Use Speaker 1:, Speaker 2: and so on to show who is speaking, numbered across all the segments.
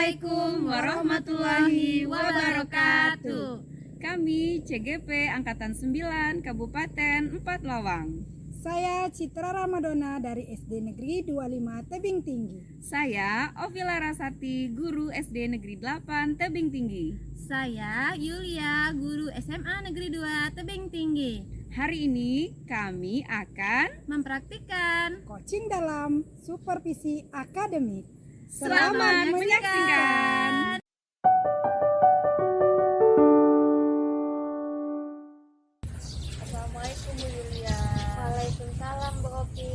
Speaker 1: Assalamualaikum warahmatullahi wabarakatuh. Kami CGP Angkatan 9 Kabupaten 4 Lawang.
Speaker 2: Saya Citra Ramadona dari SD Negeri 25 Tebing Tinggi.
Speaker 1: Saya Ovila Rasati, guru SD Negeri 8 Tebing Tinggi.
Speaker 3: Saya Yulia, guru SMA Negeri 2 Tebing Tinggi.
Speaker 1: Hari ini kami akan
Speaker 3: mempraktikkan
Speaker 2: Coaching dalam supervisi akademik.
Speaker 1: Selamat menyaksikan.
Speaker 4: Assalamualaikum Bu Yulia.
Speaker 3: Waalaikumsalam Bu Opi.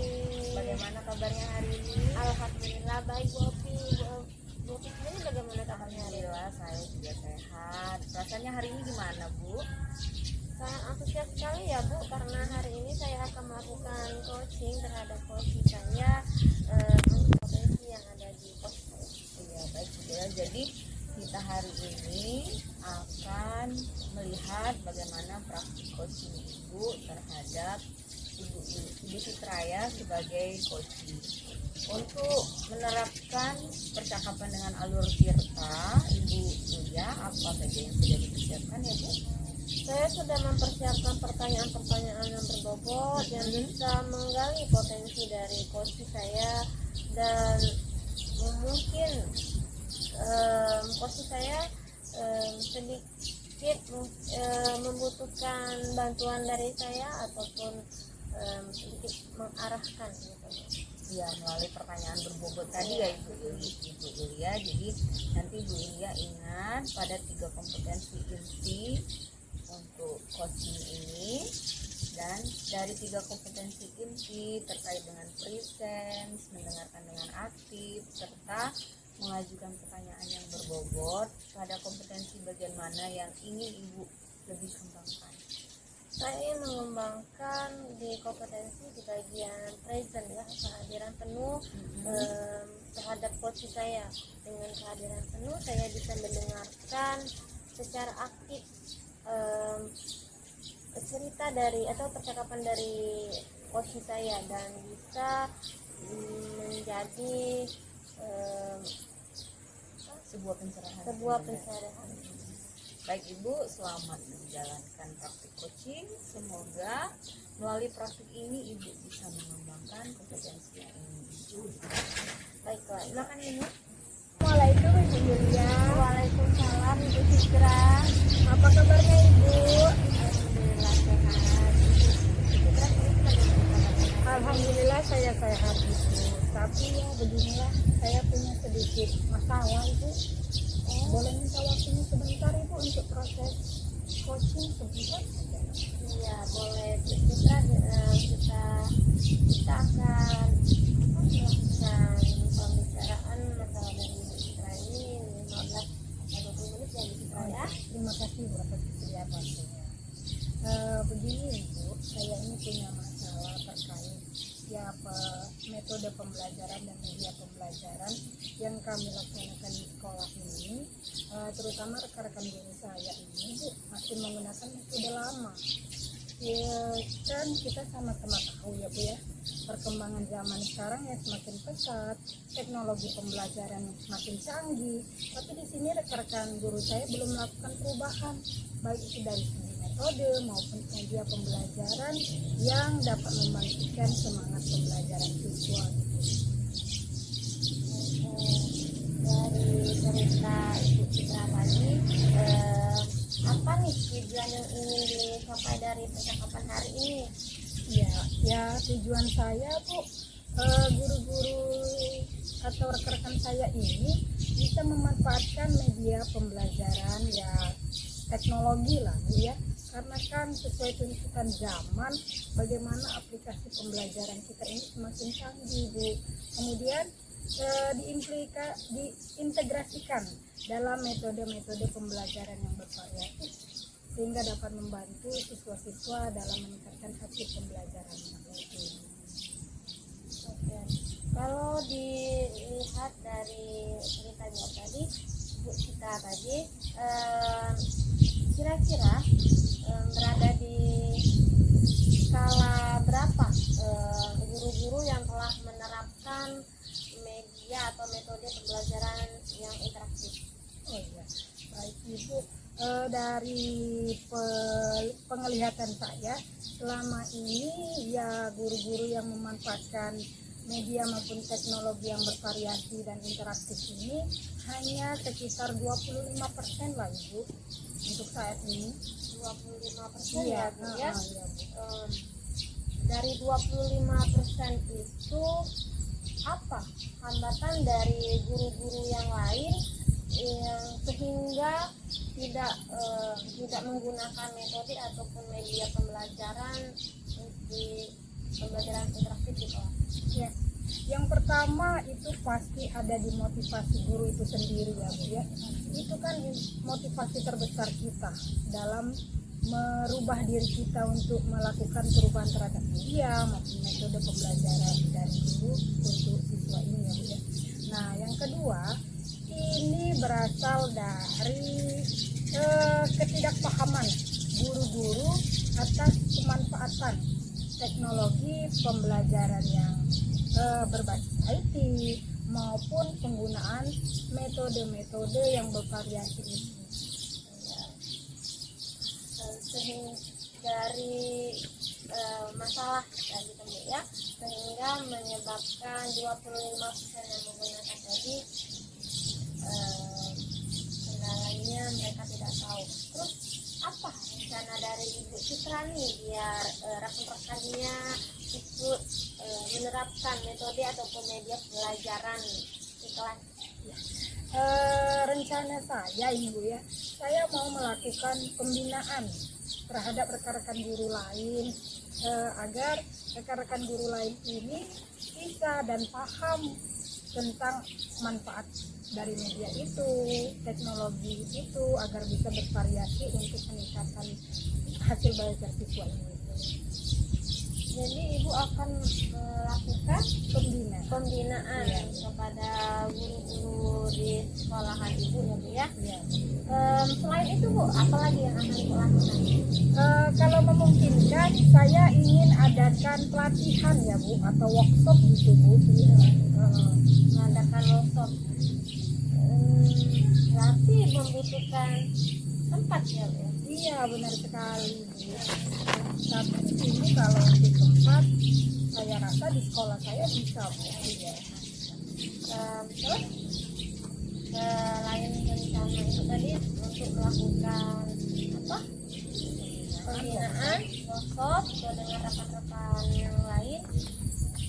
Speaker 4: Bagaimana kabarnya hari ini?
Speaker 3: Alhamdulillah baik Bu Opi. Bu Opi sendiri bagaimana kabarnya hari ini?
Speaker 4: Alhamdulillah saya juga sehat. Perasaannya hari ini gimana Bu?
Speaker 3: Sangat antusias sekali ya Bu, karena hari ini saya akan melakukan coaching terhadap coaching saya untuk potensi yang ada di pos saya.
Speaker 4: Iya baik Bu ya. Jadi kita hari ini akan melihat bagaimana praktik coaching Ibu terhadap Ibu Fitraya sebagai coaching. Untuk menerapkan percakapan dengan alur Tirta, Ibu Yulia, apa saja yang sudah dipersiapkan ya Bu?
Speaker 3: Saya sudah mempersiapkan pertanyaan-pertanyaan yang berbobot yang bisa menggali potensi dari coaching saya, dan mungkin coaching saya sedikit membutuhkan bantuan dari saya ataupun sedikit mengarahkan gitu.
Speaker 4: Ya, melalui pertanyaan berbobot tadi ya Ibu Yulia. Jadi nanti Ibu Yulia ingat pada 3 kompetensi inti untuk coaching ini, dan dari 3 kompetensi inti terkait dengan presence, mendengarkan dengan aktif, serta mengajukan pertanyaan yang berbobot. Pada kompetensi bagian mana yang ingin Ibu lebih kembangkan?
Speaker 3: Saya ingin mengembangkan di kompetensi di bagian present ya, kehadiran penuh terhadap coaching saya. Dengan kehadiran penuh saya bisa mendengarkan secara aktif cerita dari atau percakapan dari coaching saya, dan bisa menjadi
Speaker 4: Sebuah pencerahan. Baik Ibu, selamat menjalankan praktik coaching. Semoga melalui praktik ini Ibu bisa mengembangkan kompetensi yang ingin Ibu.
Speaker 3: baiklah.
Speaker 4: Silakan Ibu.
Speaker 2: Assalamualaikum Ibu Yulia.
Speaker 3: Waalaikumsalam Ibu Citra.
Speaker 2: Apa kabarnya Ibu?
Speaker 3: Alhamdulillah sehat. Ibu Citra sendiri bagaimana?
Speaker 2: Alhamdulillah saya sehat Ibu. Tapi ya beginilah, saya punya sedikit masalah Ibu. Boleh minta waktunya sebentar Ibu untuk proses coaching sebentar saja?
Speaker 3: Iya boleh Bu Citra, kita akan melakukan pembicaraan masalah dari Bu Citra ini 15 atau 20 menit ya Bu Citra ya.
Speaker 2: Terima kasih Bu atas kesediaan waktunya. Begini Ibu, saya ini punya masalah terkait metode pembelajaran dan media pembelajaran yang kami laksanakan di sekolah ini, terutama rekan-rekan guru saya ini Bu masih menggunakan metode lama. Ya kan kita sama-sama tahu ya Bu ya, perkembangan zaman sekarang ya semakin pesat, teknologi pembelajaran semakin canggih, tapi di sini rekan-rekan guru saya belum melakukan perubahan, baik itu dari segi metode maupun media pembelajaran yang dapat membangkitkan semangat pembelajaran siswa.
Speaker 3: Dari cerita Ibu Citra tadi, apa nih tujuan yang ingin dicapai dari percakapan hari ini?
Speaker 2: Ya tujuan saya Bu, guru-guru atau rekan-rekan saya ini bisa memanfaatkan media pembelajaran ya, teknologi lah Bu ya, karena kan sesuai tuntutan zaman bagaimana aplikasi pembelajaran kita ini semakin canggih Bu. Kemudian diintegrasikan dalam metode-metode pembelajaran yang bervariatif sehingga dapat membantu siswa-siswa dalam meningkatkan hasil pembelajaran itu.
Speaker 3: Oke. Kalau dilihat dari cerita jawab tadi Bu Citra tadi, kira-kira berada di skala berapa guru-guru yang telah menerapkan media atau metode pembelajaran yang interaktif?
Speaker 2: Ibu, dari penglihatan saya selama ini ya guru-guru yang memanfaatkan media maupun teknologi yang bervariasi dan interaktif ini hanya sekitar 25% lah Ibu untuk saat ini.
Speaker 3: 25%
Speaker 2: Iya,
Speaker 3: ya Bu ya.
Speaker 2: iya, Bu.
Speaker 3: Dari 25% itu apa hambatan dari guru-guru yang lain yang sehingga tidak menggunakan metode ataupun media pembelajaran di pembelajaran interaktif di kelas?
Speaker 2: Ya, yang pertama itu pasti ada di motivasi guru itu sendiri ya Bu ya. Itu kan motivasi terbesar kita dalam merubah diri kita untuk melakukan perubahan terhadap media maupun metode pembelajaran dari guru untuk siswa ini ya Bu ya. Nah yang kedua ini berasal dari ketidakpahaman guru-guru atas pemanfaatan teknologi pembelajaran yang berbasis IT maupun penggunaan metode-metode yang bervariasi ini.
Speaker 3: Sehingga dari masalah tadi teman ya, sehingga menyebabkan 25% yang menggunakan tadi kendalanya mereka tidak tahu. Terus apa rencana dari Ibu Citrani biar rekan-rekannya ikut menerapkan metode ataupun media pelajaran di kelas?
Speaker 2: Rencana saya Ibu ya, saya mau melakukan pembinaan terhadap rekan-rekan guru lain agar rekan-rekan guru lain ini bisa dan paham tentang manfaat dari media itu, teknologi itu agar bisa bervariasi untuk meningkatkan hasil belajar siswa ini.
Speaker 3: Jadi Ibu akan melakukan pembinaan
Speaker 2: Ya.
Speaker 3: kepada guru-guru di sekolahan Ibu ya Bu ya.
Speaker 2: Ya.
Speaker 3: Selain itu Bu, apa lagi yang akan Ibu lakukan?
Speaker 2: Kalau memungkinkan saya ingin adakan pelatihan ya Bu atau workshop gitu Bu.
Speaker 3: Mengadakan workshop. Berarti membutuhkan tempat ya Bu.
Speaker 2: Iya benar sekali Bu. Tapi di sini kalau untuk tempat saya rasa di sekolah saya bisa Bu. Iya.
Speaker 3: Terus selain rencana itu tadi untuk melakukan apa? Pembinaan, workshop dengan rekan-rekan yang lain,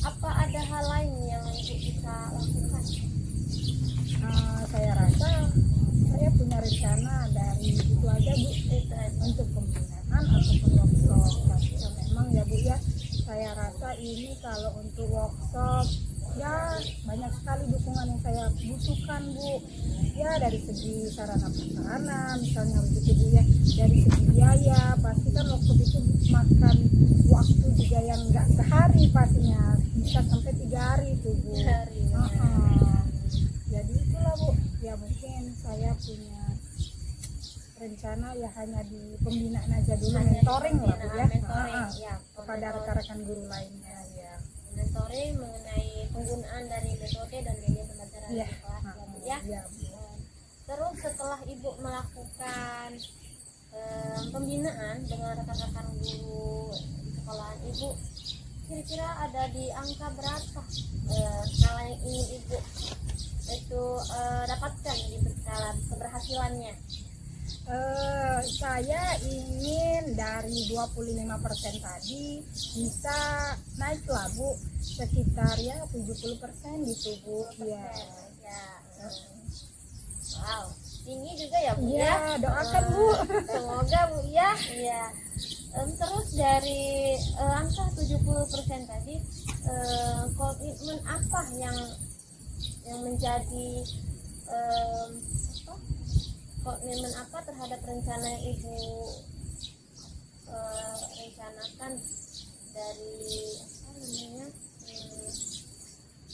Speaker 3: apa ada hal lain yang Ibu bisa lakukan?
Speaker 2: Saya rasa saya punya rencana dari itu aja Bu, untuk pembinaan ataupun workshop. Tapi ya memang ya Bu ya, saya rasa ini kalau untuk workshop ya banyak sekali dukungan yang saya butuhkan Bu. Ya dari segi sarana prasarana misalnya begitu Bu ya, dari segi biaya pasti kan workshop itu makan waktu juga yang nggak sehari pastinya, bisa sampai 3 hari itu Bu. Jadi itulah Bu, ya mungkin saya punya rencana ya hanya di pembinaan aja dulu, mentoring lah Bu ya,
Speaker 3: Mentoring, ya,
Speaker 2: kepada rekan-rekan guru lainnya ya.
Speaker 3: mentoring mengenai penggunaan dari metode dan media pembelajaran
Speaker 2: Iya.
Speaker 3: di kelas ya Bu ya.
Speaker 2: Ya, Bu.
Speaker 3: Terus setelah Ibu melakukan pembinaan dengan rekan-rekan guru di sekolahan Ibu, kira-kira ada di angka berapa skala yang ingin Ibu itu dapatkan di skala keberhasilannya?
Speaker 2: Saya ingin dari 25% tadi bisa naik lah Bu, sekitar ya 70% gitu Bu. Ya.
Speaker 3: Wow, tinggi juga ya Bu
Speaker 2: Ya, doakan Bu.
Speaker 3: Semoga Bu ya. Iya. Terus dari angka 70% tadi, komitmen apa yang menjadi komitmen apa terhadap rencana yang Ibu rencanakan dari apa namanya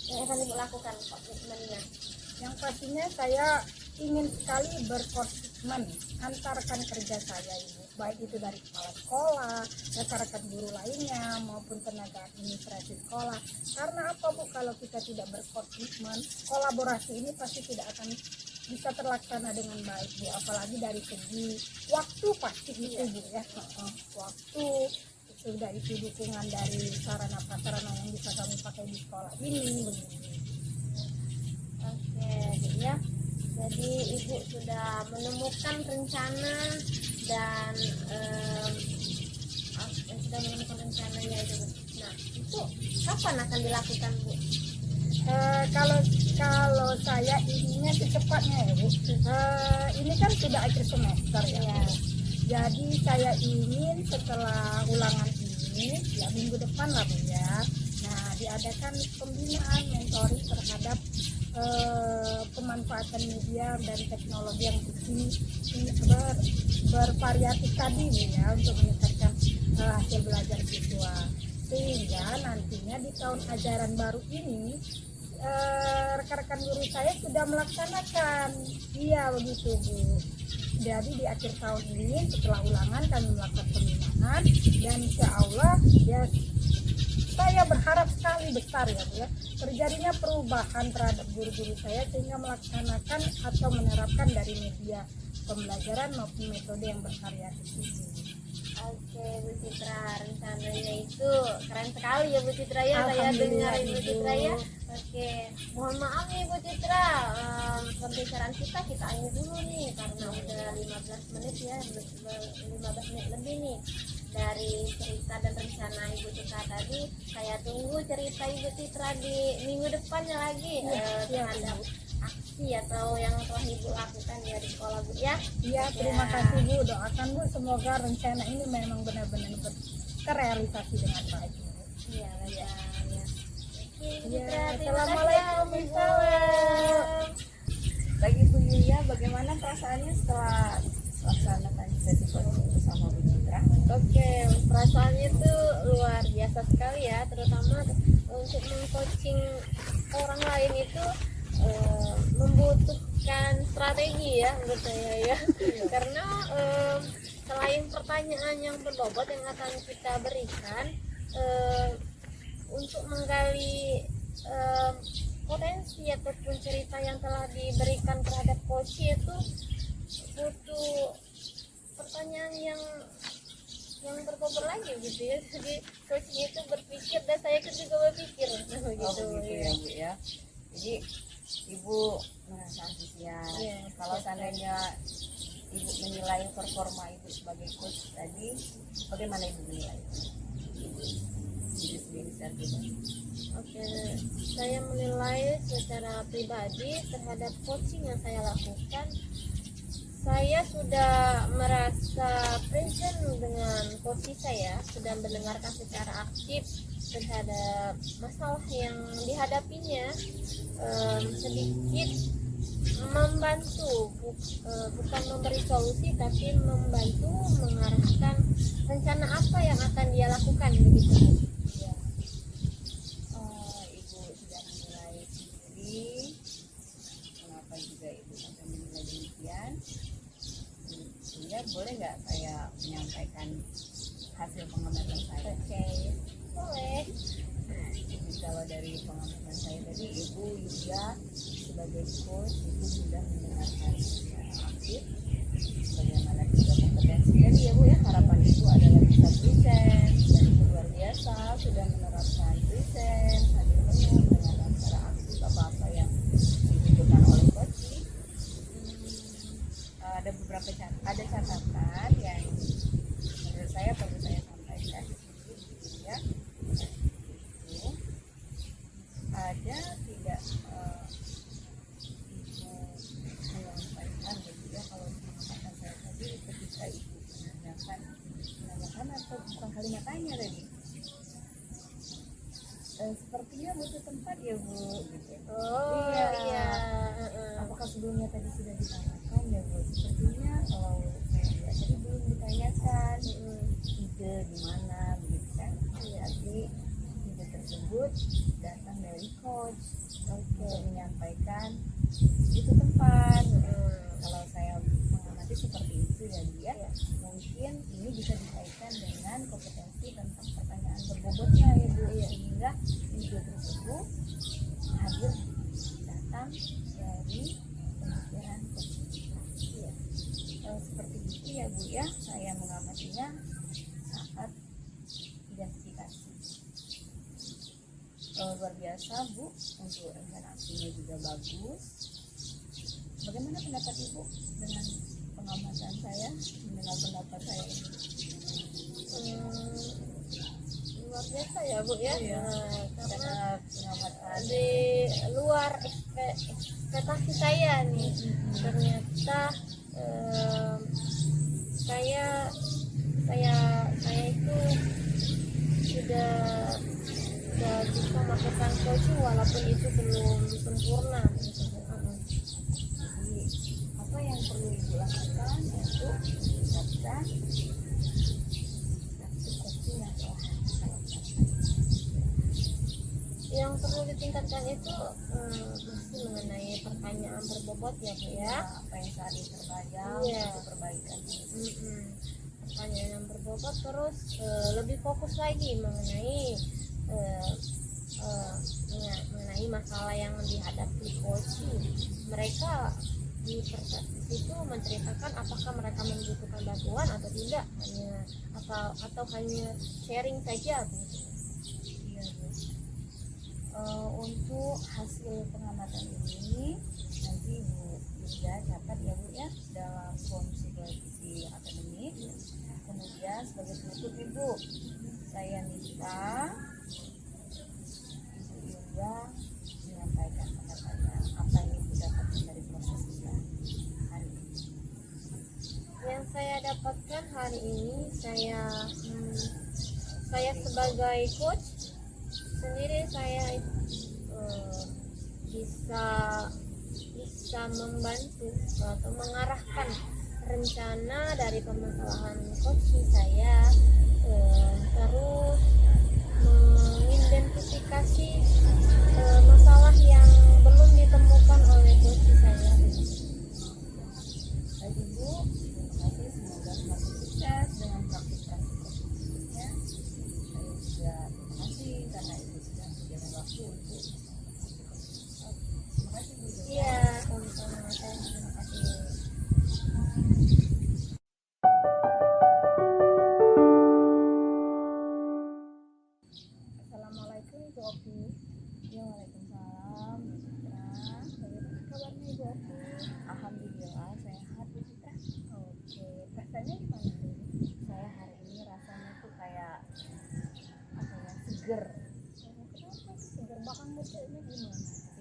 Speaker 3: yang akan Ibu lakukan komitmennya?
Speaker 2: Yang pastinya saya ingin sekali berkomitmen antar rekan kerja saya Ibu, baik itu dari kepala sekolah, rekan-rekan guru lainnya maupun tenaga administrasi sekolah. Karena apa Bu, kalau kita tidak berkomitmen, kolaborasi ini pasti tidak akan bisa terlaksana dengan baik Bu, apalagi dari segi waktu pasti itu Bu ya. Waktu itu dari dukungan dari sarana prasarana yang bisa kami pakai di sekolah ini begini.
Speaker 3: Oke, jadi ya, jadi ibu sudah menemukan rencana dan sudah menemukan rencananya itu Bu. Nah, itu kapan akan dilakukan Bu?
Speaker 2: Kalau saya ininya secepatnya ya Bu. Ini kan sudah akhir semester ya.
Speaker 3: Ya.
Speaker 2: Jadi saya ingin setelah ulangan ini ya minggu depan lah Bu ya. Nah, diadakan pembinaan mentoring terhadap pemanfaatan media dan teknologi yang bervariatif tadi Bu ya, untuk meningkatkan hasil belajar siswa, sehingga nantinya di tahun ajaran baru ini rekan-rekan guru saya sudah melaksanakan. Iya begitu Bu. Jadi di akhir tahun ini setelah ulangan kami melakukan pembinaan, dan insya Allah ya saya berharap sekali besar ya Bu ya, terjadinya perubahan terhadap guru-guru saya sehingga melaksanakan atau menerapkan dari media pembelajaran maupun metode yang bervariatif ini.
Speaker 3: Oke Bu Citra, rencananya itu keren sekali ya Bu Citra ya, saya dengarin Bu Citra ya. Oke, mohon maaf nih Bu Citra, pembicaraan kita akhiri dulu nih karena udah 15 menit ya, 15 menit lebih nih dari cerita dan rencana Ibu Citra tadi. Saya tunggu cerita Ibu Citra di minggu depannya lagi terhadap aksi atau yang telah Ibu lakukan ya di sekolah Bu ya.
Speaker 2: Iya, terima kasih Bu, doakan Bu semoga rencana ini memang benar-benar terrealisasi dengan baik Bu.
Speaker 3: Iya, ya.
Speaker 2: Ya, assalamualaikum Ibu.
Speaker 4: Bagi Bu Yulia, bagaimana perasaannya setelah melaksanakan sesi coaching bersama Bu Citra?
Speaker 3: Oke, perasaannya itu luar biasa sekali ya, terutama untuk meng-coaching orang lain itu membutuhkan strategi ya menurut saya ya. Karena selain pertanyaan yang berbobot yang akan kita berikan, untuk menggali potensi ataupun cerita yang telah diberikan terhadap coach itu butuh pertanyaan yang berbobot lagi gitu ya. Jadi coachnya itu berpikir dan saya juga berpikir gitu.
Speaker 4: Begitu ya Bu ya. Jadi Ibu merasa antusias. Kalau seandainya Ibu menilai performa Ibu sebagai coach tadi, bagaimana Ibu menilai?
Speaker 3: Oke, saya menilai secara pribadi terhadap coaching yang saya lakukan, saya sudah merasa present dengan coach saya, sudah mendengarkan secara aktif terhadap masalah yang dihadapinya, sedikit membantu, bukan memberi solusi tapi membantu mengarahkan rencana apa yang akan dia lakukan begitu.
Speaker 4: Ya. Ibu sudah menilai sendiri, mengapa juga Ibu sampai menilai demikian? Ya, boleh nggak saya menyampaikan hasil pengamatan saya?
Speaker 3: Oke, boleh.
Speaker 4: Jadi kalau dari pengamatan saya tadi, Ibu Yulia sebagai coach Ibu sudah mendengarkan secara aktif bagaimana juga kompetensi tadi ya Bu ya. Harapan Ibu adalah bisa present, dan Ibu luar biasa sudah menerapkan present, hadir penuh dengan secara aktif apa-apa yang dibutuhkan oleh coach. Ada beberapa catatan yang menurut saya perlu saya sampaikan di sini ya. Itu ada tidak Ibu menyampaikan gitu ya, kalau pengamatan saya tadi ketika Ibu menanyakan atau bukan kalimat tanya tadi, sepertinya butuh tempat ya Bu gitu.
Speaker 3: Oh iya.
Speaker 4: Apakah sebelumnya tadi sudah ditanyakan ya Bu? Sepertinya saya tadi belum ditanyakan ide di mana begitu kan. Jadi ide tersebut datang dari coach untuk menyampaikan itu tempat. Kalau saya mengamati seperti itu ya dia, mungkin ini bisa dikaitkan dengan kompetensi tentang pertanyaan berbobotnya ya Bu, sehingga ide tersebut hadir datang dari pemikiran seperti itu ya Bu ya, saya mengamatinya saat identifikasi. Luar biasa Bu, untuk rencana aksinya juga bagus. Bagaimana pendapat Ibu dengan pengamatan saya, mendengar pendapat saya ini?
Speaker 3: Luar biasa ya Bu ya.
Speaker 4: Iya.
Speaker 3: Karena
Speaker 4: Pengamatan
Speaker 3: di luar ekspektasi saya nih, ternyata saya itu sudah bisa melakukan coaching walaupun itu belum sempurna.
Speaker 4: Jadi, apa yang perlu Ibu lakukan untuk meningkatkan praktik coaching yang telah saya lakukan?
Speaker 3: Yang perlu ditingkatkan itu masih mengenai pertanyaan berbobot ya Bu ya.
Speaker 4: Apa yang saat ini terbayang
Speaker 3: Iya.
Speaker 4: untuk perbaikan?
Speaker 3: Pertanyaan yang berbobot, terus lebih fokus lagi mengenai mengenai masalah yang dihadapi coaching. Mereka di situ menceritakan apakah mereka membutuhkan bantuan atau tidak, atau hanya sharing saja begitu.
Speaker 4: Iya Bu. Untuk hasil pengamatan ini nanti Bu Yulia catat ya Bu ya dalam form psikologi akademik. Kemudian sebagai penutup Ibu, saya minta Ibu Yulia menyampaikan pendapatnya apa yang Ibu dapatkan dari proses kita hari ini.
Speaker 3: Yang saya dapatkan hari ini, saya sebagai coach sendiri, saya bisa membantu atau mengarahkan rencana dari permasalahan coaching saya, terus mengidentifikasi masalah yang belum ditemukan oleh coaching saya.
Speaker 4: Baik Ibu, terima kasih, semoga semakin sukses dengan praktik-praktik coachingnya. Saya juga terima kasih karena Ibu sudah menyediakan waktu untuk terima kasih Bu Yulia.
Speaker 3: Iya, sama-sama. Terima kasih.
Speaker 2: Assalamualaikum Ibu Opi.
Speaker 4: Ya, waalaikumsalam Bu Citra.
Speaker 2: Bagaimana kabarnya Ibu Opi?
Speaker 4: Alhamdulillah sehat Bu Citra.
Speaker 2: Oke, rasanya gimana Bu?
Speaker 4: Saya hari ini rasanya tuh kayak apa ya, seger.
Speaker 2: Kenapa sih seger bahkan moodnya gimana?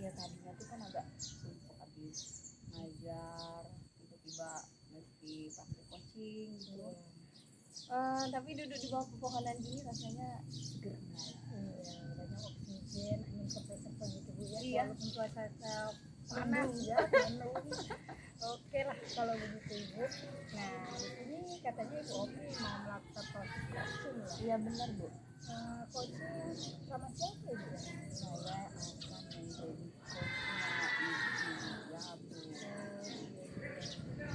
Speaker 4: Ya tadinya tuh kan agak sumpah habis ngajar, tiba-tiba mesti praktik coaching gitu. Tapi duduk di bawah pepohonan gini rasanya seger banget.
Speaker 2: Iya, banyak oksigen, angin sepe-sepe gitu Bu ya.
Speaker 4: Iya.
Speaker 2: Walaupun cuaca panas ya, mendung. Oke lah kalau begitu Ibu. Nah, di sini katanya Ibu Opi mau melakukan proses coaching ya.
Speaker 4: Iya benar Bu.
Speaker 2: Coaching sama siapa Ibu ya?
Speaker 4: Saya akan menjadi coachnya Ibu ya Bu.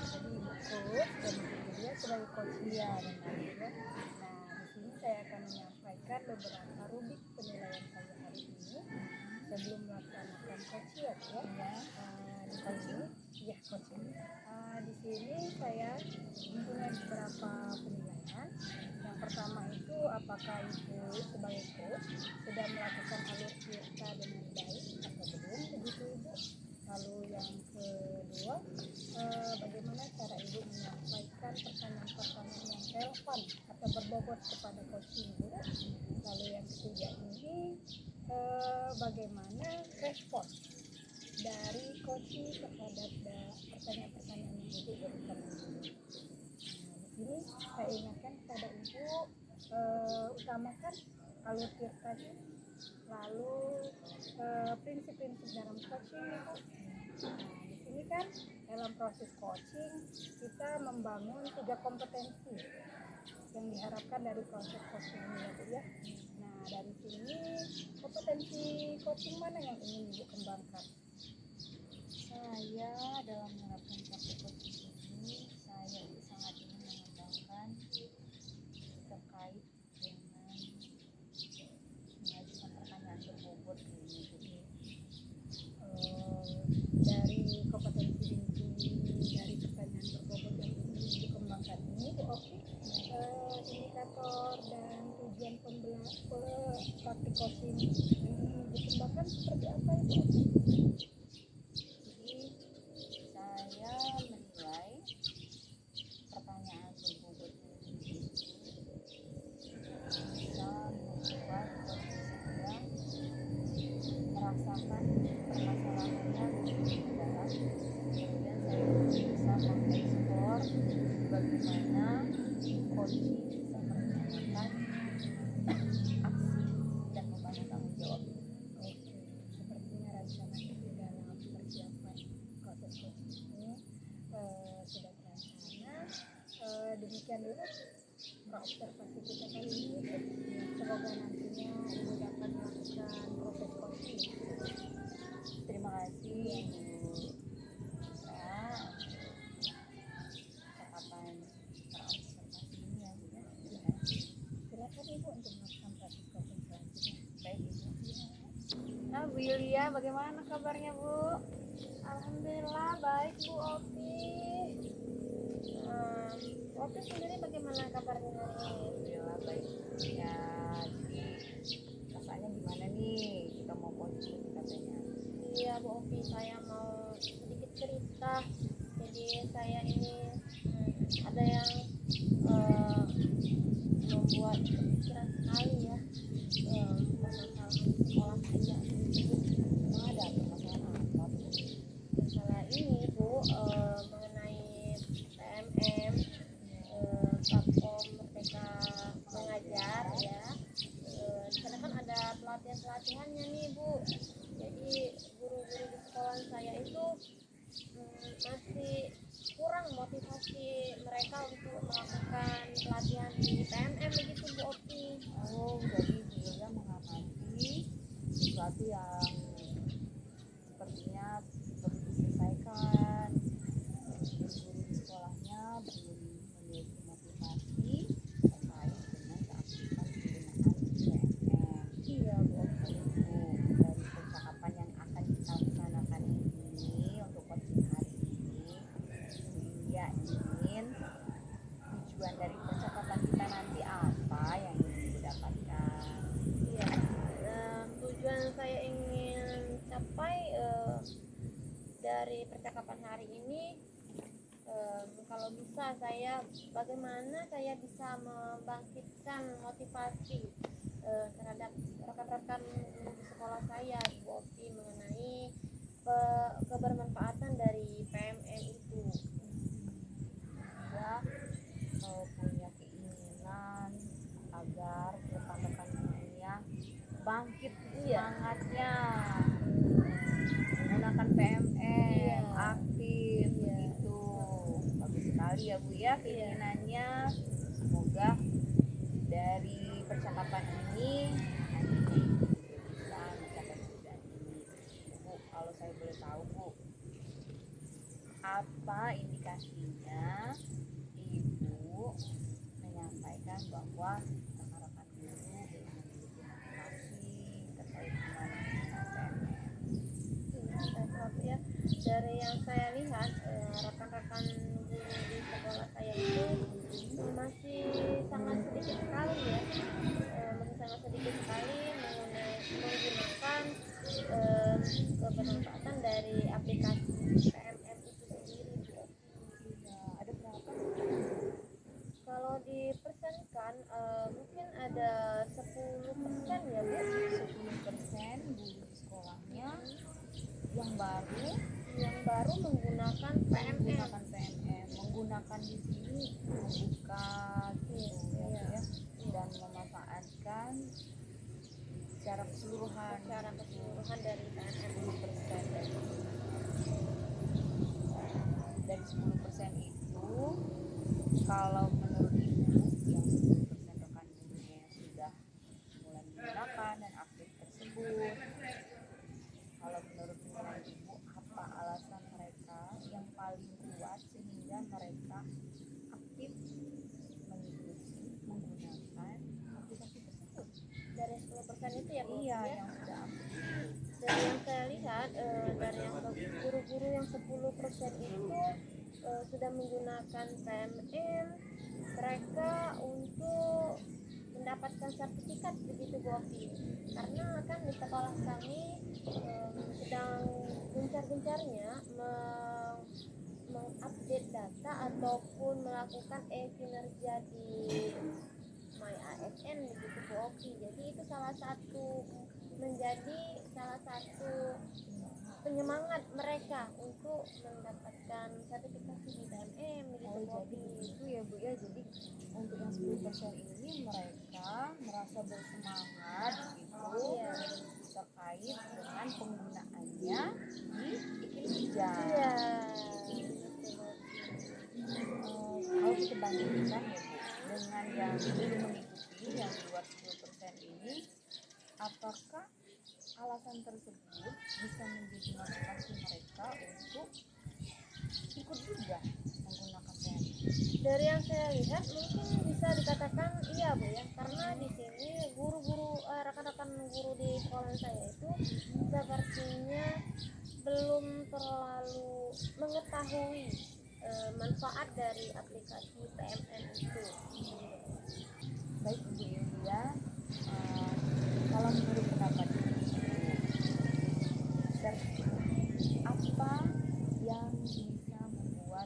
Speaker 2: Jadi Ibu coach dan Ibu dia sebagai coach dia benar ya. Nah, di sini saya akan menyampaikan beberapa rubrik penilaian saya hari ini sebelum melaksanakan coaching ya. Di sini, ya coaching. Di sini saya punya beberapa penilaian. Yang pertama itu apakah Ibu sebagai coach sudah melakukan alur cerita dengan baik atau belum begitu Ibu. Lalu yang kedua, bagaimana cara Ibu menyampaikan pertanyaan-pertanyaan yang relevan atau berbobot kepada coaching Ibu. Lalu yang ketiga ini, bagaimana respon dari coaching terhadap pertanyaan-pertanyaan yang Ibu berikan Ibu. Nah, di sini saya ingatkan kepada Ibu, utamakan alur ceritanya, lalu prinsip-prinsip dalam coaching Ibu. Nah, di sini kan dalam proses coaching kita membangun 3 kompetensi yang diharapkan dari proses coaching ini ya Bu ya. Nah, dari sini kompetensi coaching mana yang ingin Ibu kembangkan?
Speaker 4: Saya dalam menerapkan praktik coaching ini, saya sangat ingin mengembangkan terkait dengan mengajukan pertanyaan berbobot ini Bu.
Speaker 2: Dari kompetensi inti dari pertanyaan berbobot yang ingin kosim ini dikembangkan seperti apa Ibu?
Speaker 4: Jadi saya menilai pertanyaan berbobot ini bisa membuat Kosim merasakan permasalahannya lebih dalam, kemudian saya bisa mengeksplor bagaimana Kosim bisa merencanakan aksi dan membangun tanggung jawab.
Speaker 2: Oke, sepertinya rencana itu dalam persiapan proses coaching ini sudah terencana. Demikian dulu observasi kita kali ini. Semoga nantinya Ibu dapat melakukan proses coaching.
Speaker 4: Terima kasih Bu Isra percakapan terobservasi ini ya Bu ya.
Speaker 2: Silakan Ibu untuk melakukan proses coaching selanjutnya.
Speaker 4: Baik Ibu. Nah Bu Yulia, bagaimana kabarnya Bu?
Speaker 3: Alhamdulillah baik Bu Opi. Bu Opi sendiri bagaimana kabarnya hari ini?
Speaker 4: Alhamdulillah baik ya. Jadi rasanya gimana nih kita mau coaching katanya?
Speaker 3: Iya Bu Opi, saya mau sedikit cerita. Jadi saya ini ada yang membuat pikiran sekali ya, permasalahan di sekolah saya ini.
Speaker 4: Emang ada permasalahan apa Bu?
Speaker 3: Masalah ini Bu, mengenai PMM, platform Merdeka Mengajar ya. Di sana kan ada pelatihan-pelatihannya nih Bu. Jadi guru-guru di sekolah saya itu masih kurang motivasi mereka untuk melakukan pelatihan di PMM begitu Bu Opi.
Speaker 4: Oh, jadi Bu Yulia mengamati sesuatu yang sepertinya perlu diselesaikan. Guru-guru di sekolahnya belum memiliki motivasi terkait dengan keaktifan penggunaan PMM.
Speaker 2: Iya Bu.
Speaker 4: Dari percakapan yang akan kita laksanakan ini untuk coaching hari ini, Bu Yulia ingin tujuan dari percakapan kita nanti apa yang ingin didapatkan?
Speaker 3: Iya, tujuan saya ingin capai dari percakapan hari ini, kalau bisa bagaimana saya bisa membangkitkan motivasi terhadap rekan-rekan guru di sekolah saya di Bopi mengenai kebermanfaatan dari PMN itu.
Speaker 4: Dia punya keinginan agar rekan-rekan dunia bangkit semangatnya menggunakan PMM aktif begitu. Bagus sekali ya Bu ya keinginannya. Semoga dari percakapan ini nanti bisa mencapai tujuan ini. Bu, kalau saya boleh tahu Bu, apa indikasinya Ibu menyampaikan bahwa rekan-rekan guru belum memiliki motivasi terkait dengan PMM?
Speaker 3: Ya, dari yang saya lihat rekan-rekan guru di sekolah saya itu masih sangat sedikit sekali ya, menggunakan kebermanfaatan dari aplikasi PMM itu sendiri.
Speaker 4: Ada berapa?
Speaker 3: Kalau dipersenkan mungkin ada 10% ya Bu.
Speaker 4: 10% guru di sekolahnya yang baru
Speaker 3: menggunakan PMM.
Speaker 4: menggunakan di sini membuka gitu ya, dan memanfaatkan secara keseluruhan
Speaker 3: Dari PMM.
Speaker 4: 10% dari 10% itu, kalau menurut Ibu yang 10% rekan gurunya yang sudah mulai menggunakan dan aktif tersebut, kalau menurut penilaian Ibu apa alasan mereka yang paling kuat sehingga mereka aktif menggunakan aplikasi tersebut?
Speaker 3: Dari 10% itu ya Bu.
Speaker 4: Iya,
Speaker 3: Ya.
Speaker 4: yang sudah aktif.
Speaker 3: Dari yang saya lihat dari yang guru-guru yang 10% itu sudah menggunakan PMM, mereka untuk mendapatkan sertifikat begitu Bu Opi, karena kan di sekolah kami sedang gencar-gencarnya mengupdate data ataupun melakukan kinerja di My ASN begitu Bu Opi. Jadi itu menjadi salah satu penyemangat mereka untuk mendapatkan sertifikasi di PMM begitu Bu
Speaker 4: Jadi
Speaker 3: Opi.
Speaker 4: begitu ya Bu ya. Jadi untuk yang 10% ini mereka merasa bersemangat gitu
Speaker 3: Iya.
Speaker 4: terkait dengan penggunaannya di iklim hijau.
Speaker 3: Iya.
Speaker 4: Kalau kita bandingkan ya Bu dengan yang belum mengikuti yang di luar 10% ini, apakah alasan tersebut bisa menjadi motivasi mereka untuk ikut juga menggunakan PMM?
Speaker 3: Dari yang saya lihat mungkin bisa dikatakan iya Bu ya, karena di sini rekan-rekan guru di sekolah saya itu sepertinya belum terlalu mengetahui manfaat dari aplikasi PMM itu.
Speaker 4: Baik Bu Yulia, kalau menurut pendapat Ibu, apa yang bisa membuat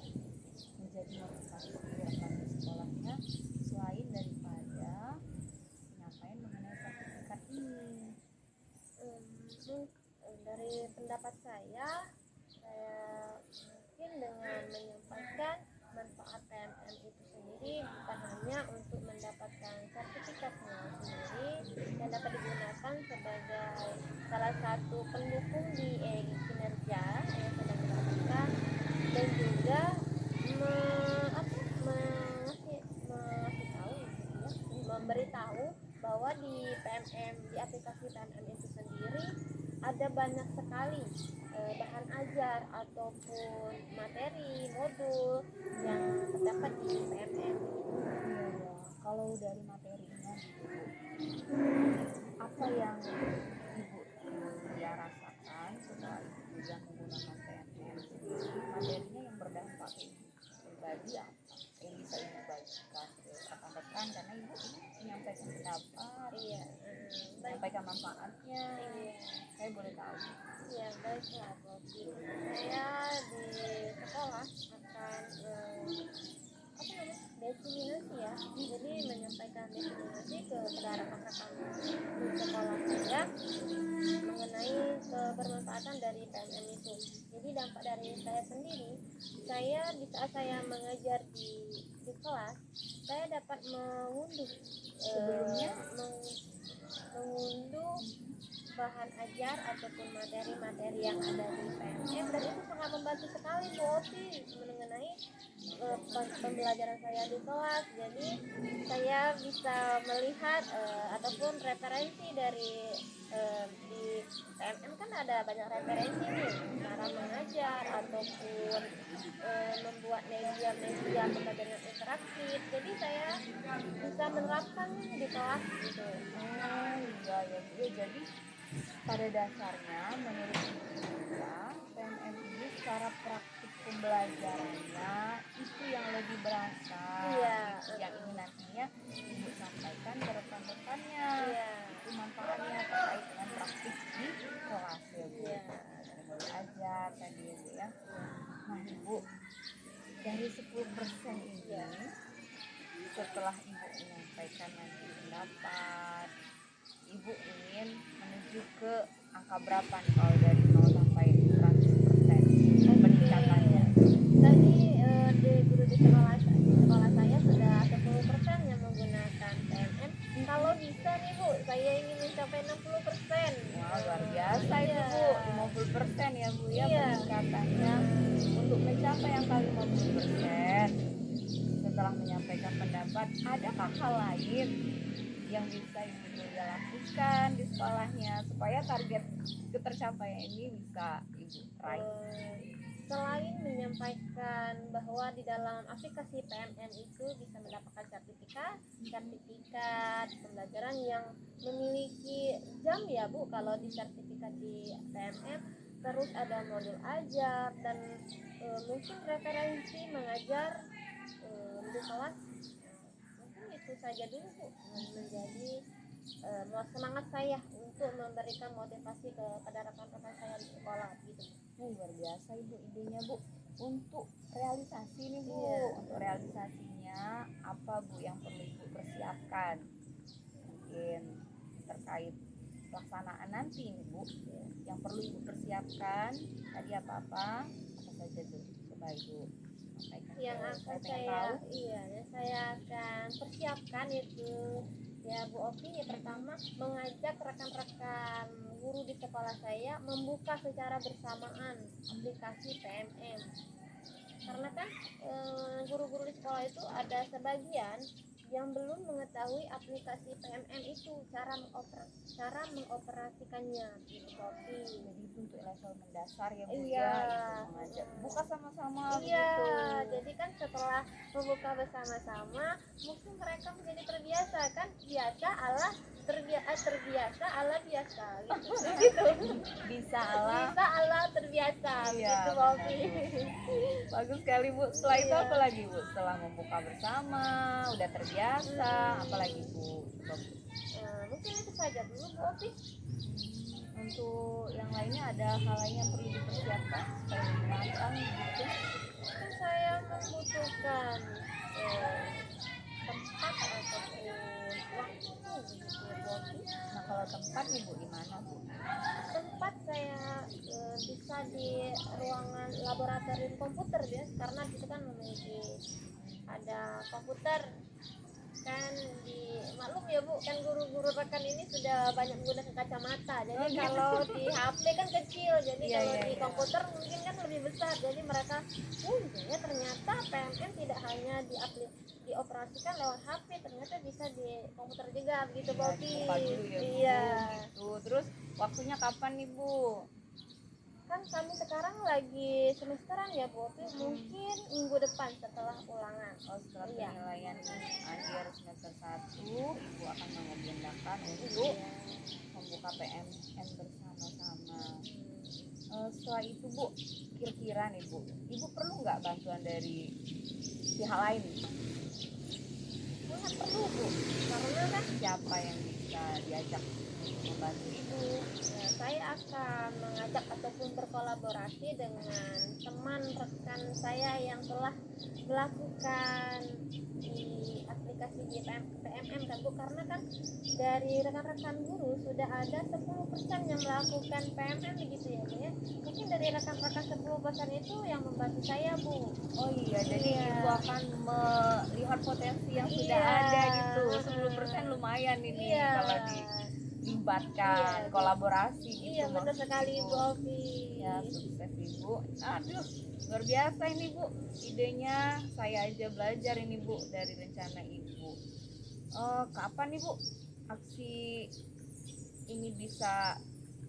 Speaker 4: menjadi motivasi rekan di sekolahnya selain daripada penyampaian mengenai sertifikat ini?
Speaker 3: Dari pendapat saya mungkin dengan menyampaikan manfaat PMM itu sendiri bukan hanya untuk mendapatkan sertifikatnya sendiri yang dapat digunakan sebagai salah satu pendukung di kinerja yang sedang dilakukan, dan juga memberitahu bahwa di PMM, di aplikasi PMM itu sendiri ada banyak sekali bahan ajar ataupun materi, modul yang terdapat di PMM.
Speaker 4: Iya, kalau dari materinya gitu, apa yang Ibu Yulia rasakan setelah Ibu Yulia menggunakan PMM sendiri? Materinya yang berdampak ke Ibu pribadi apa yang bisa Ibu bagikan ke rekan-rekan, karena Ibu ini menyampaikan pendapat, menyampaikan manfaatnya. Saya boleh tahu?
Speaker 3: Ya, baiklah Bobi. Saya di sekolah akan destinasi ya, jadi menyampaikan destinasi kepada rekan-rekan di sekolah saya mengenai kebermanfaatan dari PMM itu. Jadi dampak dari saya sendiri, di saat saya mengajar di kelas, saya dapat mengunduh bahan ajar ataupun materi-materi yang ada di PMM, dan itu sangat membantu sekali Bu Opi mengenai pembelajaran saya di kelas. Jadi saya bisa melihat ataupun referensi dari di PMM kan ada banyak referensi nih, cara mengajar ataupun membuat media pembelajaran interaktif. Jadi saya bisa menerapkan di kelas gitu.
Speaker 4: Oh iya ya Bu. Jadi pada dasarnya menurut Ibu Yulia, PMM ini secara praktik pembelajarannya itu yang lebih berasa.
Speaker 3: Iya.
Speaker 4: Yang ini nantinya Ibu sampaikan ke rekan-rekannya.
Speaker 3: Iya.
Speaker 4: Itu manfaatnya terkait dengan praktik di kelas ya Bu.
Speaker 3: Iya.
Speaker 4: Boleh ajar tadi ya Bu ya. Nah Ibu, dari 10% ini setelah Ibu menyampaikan nanti pendapat, Ibu ingin menuju ke angka berapa nih kalau dari 0 sampai 100% peningkatannya?
Speaker 3: Tadi di guru di sekolah saya sudah 10% yang menggunakan PMM. Kalau bisa nih Bu, saya ingin mencapai 60%.
Speaker 4: Wah luar biasa itu Bu, 50% ya Bu ya
Speaker 3: Iya.
Speaker 4: peningkatannya. Untuk mencapai angka 50% setelah menyampaikan pendapat, adakah hal lain yang bisa Ibu Yulia lakukan di sekolahnya supaya target ketercapaian ini bisa Ibu raih?
Speaker 3: Selain menyampaikan bahwa di dalam aplikasi PMM itu bisa mendapatkan sertifikat pembelajaran yang memiliki jam ya Bu, kalau di sertifikat di PMM, terus ada modul ajar dan mungkin referensi mengajar di kelas, mungkin itu itu saja dulu Bu, menjadi semangat saya untuk memberikan motivasi kepada rekan-rekan saya di sekolah gitu.
Speaker 4: Luar biasa Ibu idenya Bu. Untuk realisasi nih Bu,
Speaker 3: Iya.
Speaker 4: untuk realisasinya apa Bu yang perlu Ibu persiapkan? Mungkin terkait pelaksanaan nanti nih Bu, yang perlu Ibu persiapkan tadi apa saja tuh? Coba Ibu sampaikan.
Speaker 3: Yang akan
Speaker 4: pengen
Speaker 3: saya
Speaker 4: tahu.
Speaker 3: yang saya akan persiapkan itu ya Bu Opi, ya pertama mengajak rekan-rekan guru di sekolah saya membuka secara bersamaan aplikasi PMM, karena kan guru-guru di sekolah itu ada sebagian yang belum mengetahui aplikasi PMM itu, cara mengoperasikannya gitu Bu Opi.
Speaker 4: Jadi itu untuk level mendasar ya Bu
Speaker 3: Iya.
Speaker 4: ya, Ibu mengajak buka sama-sama
Speaker 3: Iya,
Speaker 4: begitu.
Speaker 3: jadi kan setelah membuka bersama-sama, mungkin mereka menjadi terbiasa kan, terbiasa ala biasa gitu. Gitu.
Speaker 4: Bisa Allah.
Speaker 3: Bisa ala terbiasa
Speaker 4: Iya,
Speaker 3: gitu Bobi.
Speaker 4: Bagus sekali Bu. Setelah itu
Speaker 3: Iya.
Speaker 4: apa lagi Bu? Setelah membuka bersama, udah terbiasa, apalagi Bu?
Speaker 3: Mungkin itu saja dulu Bobi.
Speaker 4: Untuk yang lainnya ada hal lain yang perlu dipersiapkan supaya menyenangkan gitu.
Speaker 3: Kan saya membutuhkan tempat ataupun waktu gitu Bobi.
Speaker 4: Nah kalau tempat nih Bu di mana Bu?
Speaker 3: Tempat saya bisa di ruangan laboratorium komputer ya, karena itu kan memiliki ada komputer kan. Di maklum ya Bu, kan guru-guru rekan ini sudah banyak menggunakan kacamata, jadi kalau di HP kan kecil, jadi
Speaker 4: Iya,
Speaker 3: kalau
Speaker 4: iya,
Speaker 3: di
Speaker 4: iya.
Speaker 3: komputer mungkin kan lebih besar, jadi mereka ya ternyata PMM tidak hanya dioperasikan lewat HP, ternyata bisa di komputer juga begitu Bobi.
Speaker 4: Buka dulu ya Bu.
Speaker 3: Iya.
Speaker 4: Gitu. Terus waktunya kapan nih Bu?
Speaker 3: Kan kami sekarang lagi semesteran ya Bu Opi, mungkin minggu depan setelah ulangan.
Speaker 4: Oh, setelah
Speaker 3: Iya.
Speaker 4: penilaian akhir semester 1 Ibu akan mengagendakan untuk membuka PMN bersama-sama. Setelah itu Bu, kira-kira nih Bu, Ibu perlu nggak bantuan dari pihak lain?
Speaker 3: Sangat perlu Bu, karena kan
Speaker 4: Siapa yang bisa diajak membantu Ibu?
Speaker 3: saya akan mengajak ataupun berkolaborasi dengan teman rekan saya yang telah melakukan di aplikasi di PMM kan Bu, karena kan dari rekan-rekan guru sudah ada 10% yang melakukan PMM begitu ya Bu ya. Mungkin dari rekan-rekan 10% itu yang membantu saya Bu.
Speaker 4: Oh iya, jadi
Speaker 3: Iya.
Speaker 4: Ibu akan melihat potensi yang sudah
Speaker 3: Iya.
Speaker 4: ada gitu. 10% lumayan ini
Speaker 3: Iya.
Speaker 4: kalau dilibatkan,
Speaker 3: Iya.
Speaker 4: kolaborasi gitu.
Speaker 3: Iya betul
Speaker 4: maksud
Speaker 3: sekali
Speaker 4: Ibu.
Speaker 3: Bu Ovi.
Speaker 4: Ya, sukses Ibu. Aduh, luar biasa ini Bu. Idenya saya aja belajar ini Bu dari rencana Ibu. Kapan nih Bu aksi ini bisa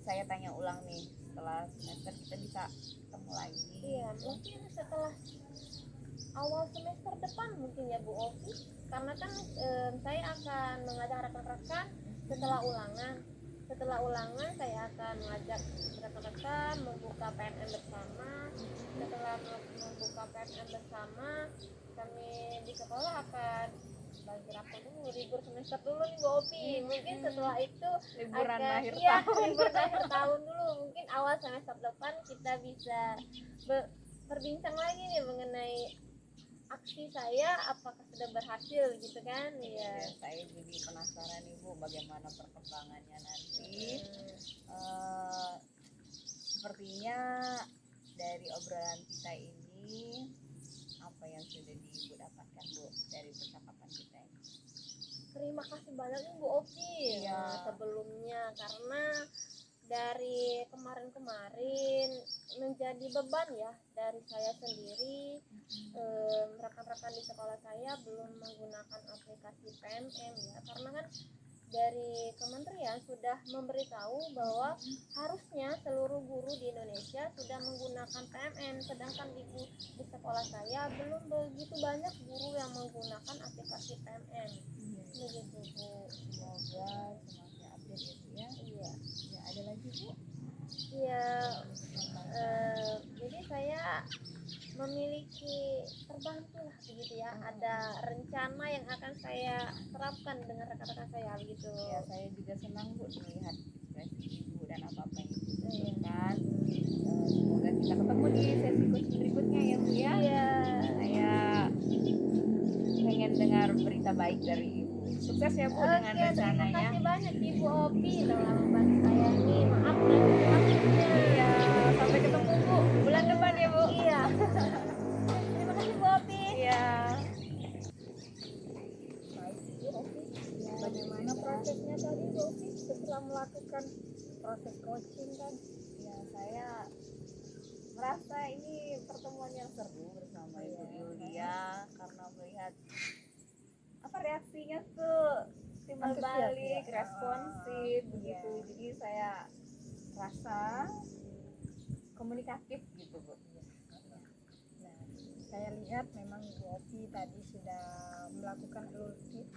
Speaker 4: saya tanya ulang nih, setelah semester kita bisa ketemu lagi?
Speaker 3: Iya, mungkin setelah awal semester depan mungkin ya Bu Ovi, karena kan saya akan mengajak rekan-rekan setelah ulangan. Setelah ulangan saya akan mengajak rekan-rekan membuka PMM bersama. Setelah membuka PMM bersama, kami di sekolah akan bagi rapor dulu, libur semester dulu nih Bu Ovi. Mungkin setelah itu
Speaker 4: Liburan
Speaker 3: akan
Speaker 4: akhir
Speaker 3: iya,
Speaker 4: tahun.
Speaker 3: liburan akhir tahun dulu. Mungkin awal semester depan kita bisa berbincang lagi nih mengenai aksi saya apakah sudah berhasil gitu kan.
Speaker 4: Ya,
Speaker 3: Iya.
Speaker 4: saya jadi penasaran nih Bu bagaimana perkembangannya nanti. Sepertinya dari obrolan kita ini apa yang sudah Ibu dapatkan Bu dari percakapan kita ini?
Speaker 3: Terima kasih banyak nih Bu Ovi.
Speaker 4: Iya.
Speaker 3: Sebelumnya karena dari kemarin-kemarin menjadi beban ya dari saya sendiri. Rekan-rekan di sekolah saya belum menggunakan aplikasi PMM ya, karena kan dari kementerian sudah memberitahu bahwa harusnya seluruh guru di Indonesia sudah menggunakan PMM, sedangkan di sekolah saya belum begitu banyak guru yang menggunakan aplikasi PMM. Begitu Bu.
Speaker 4: Semoga semakin update ya Bu ya.
Speaker 3: Iya.
Speaker 4: Ya, ada lagi Bu?
Speaker 3: Iya. Jadi saya memiliki terbantu lah begitu ya, ada rencana yang akan saya terapkan dengan rekan-rekan saya begitu.
Speaker 4: Ya, saya juga senang Bu melihat ekspresi Ibu dan apa-apa yang Ibu lakukan. Semoga kita ketemu di sesi coaching berikutnya ya Bu ya.
Speaker 3: Iya.
Speaker 4: Saya pengen dengar berita baik dari Ibu. Sukses ya Bu dengan
Speaker 3: Oke, terima
Speaker 4: rencananya.
Speaker 3: kasih banyak Ibu Opi telah membantu saya ini. Maaf berarti waktunya.
Speaker 4: Iya, sampai ketemu Bu bulan depan ya Bu.
Speaker 3: Iya. Terima kasih Bu Opi.
Speaker 4: Iya.
Speaker 2: Baik, Bu Opi. Bagaimana prosesnya tadi, Bu Opi, setelah melakukan proses coaching kan?
Speaker 4: Ya, saya merasa ini pertemuan yang seru bersama Ibu Yulia karena melihat apa reaksinya tuh timbal
Speaker 2: Antusias,
Speaker 4: balik,
Speaker 2: ya.
Speaker 4: responsif begitu.
Speaker 2: Iya.
Speaker 4: Jadi saya rasa komunikatif gitu Bu.
Speaker 2: Nah, saya lihat memang Bu Opi tadi sudah melakukan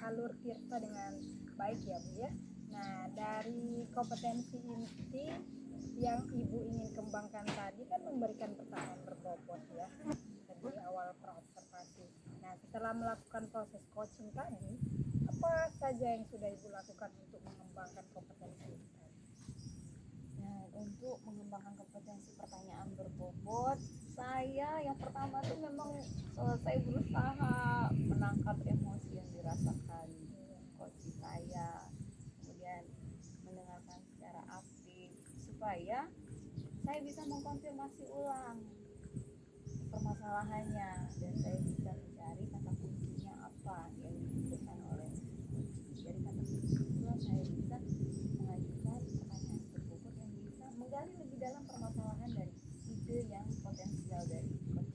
Speaker 2: alur tirta dengan baik ya Bu ya. Nah, dari kompetensi inti yang Ibu ingin kembangkan tadi kan memberikan pertanyaan berbobot ya dari awal praobservasi. Nah, setelah melakukan proses coaching tadi, apa saja yang sudah Ibu lakukan untuk mengembangkan kompetensi itu tadi?
Speaker 4: Nah, untuk mengembangkan kompetensi pertanyaan berbobot, saya yang pertama tuh memang saya berusaha menangkap emosi yang dirasakan coach saya, kemudian mendengarkan secara aktif supaya saya bisa mengkonfirmasi ulang permasalahannya dan saya bisa mencari kata kuncinya apa yang dibutuhkan oleh dari kata kunci itulah saya bisa mengajukan pertanyaan berbobot yang bisa menggali lebih dalam permasalahan dari ide yang potensial dari coach.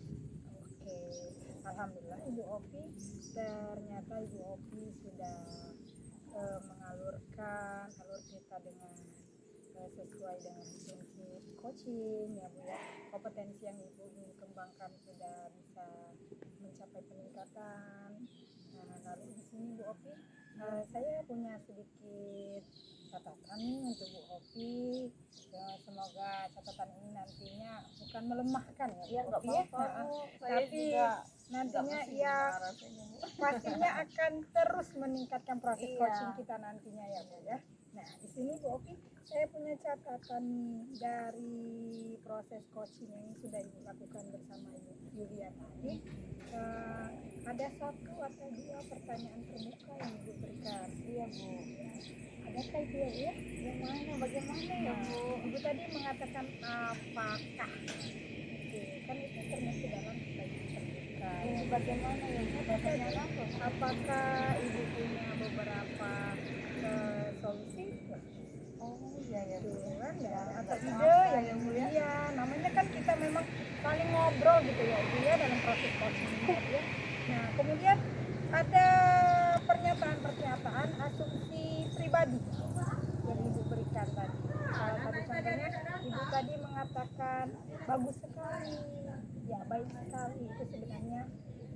Speaker 2: Oke, alhamdulillah Ibu Opi, ternyata Ibu Opi sudah mengalurkan alur kita dengan sesuai dengan prinsip coaching ya Bu ya. Kompetensi yang Ibu ingin kembangkan sudah bisa mencapai peningkatan. Nah, lalu di sini Bu Opi, saya punya sedikit catatan nih untuk Bu Opi. Ya, semoga catatan ini nantinya bukan melemahkan ya
Speaker 4: Ya
Speaker 2: Bu
Speaker 4: nggak
Speaker 2: Opi ya.
Speaker 4: apa-apa
Speaker 2: Nah,
Speaker 4: Bu, saya
Speaker 2: tapi
Speaker 4: juga nggak
Speaker 2: nantinya
Speaker 4: mesti
Speaker 2: ya
Speaker 4: gimana rasanya Bu.
Speaker 2: pastinya akan terus meningkatkan proses
Speaker 4: Iya.
Speaker 2: coaching kita nantinya ya Bu ya. Nah, di sini Bu Opi, saya punya catatan dari proses coaching yang sudah Ibu lakukan bersama Ibu Yulia tadi. Ada satu atau dua pertanyaan terbuka yang Ibu berikan.
Speaker 4: Iya Bu.
Speaker 2: Adakah itu ya Bu ya?
Speaker 4: Yang mana? Bagaimana ya Bu?
Speaker 2: Ibu tadi mengatakan apakah. Oke, kan itu termasuk dalam pertanyaan terbuka.
Speaker 4: Ini bagaimana ya Bu? Pertanyaan apa?
Speaker 2: Apakah Ibu punya beberapa solusi?
Speaker 4: Oh iya ya Bu.
Speaker 2: Gitu kan,
Speaker 4: Ya,
Speaker 2: atau
Speaker 4: nggak
Speaker 2: ide
Speaker 4: terasa
Speaker 2: yang
Speaker 4: ya Bu ya.
Speaker 2: iya, namanya kan kita memang saling ngobrol gitu ya Ibu ya dalam proses coaching ini ya Bu ya. Nah, kemudian ada pernyataan asumsi pribadi yang Ibu berikan tadi. Salah satu contohnya Ibu tadi mengatakan bagus sekali, ya baik sekali, itu sebenarnya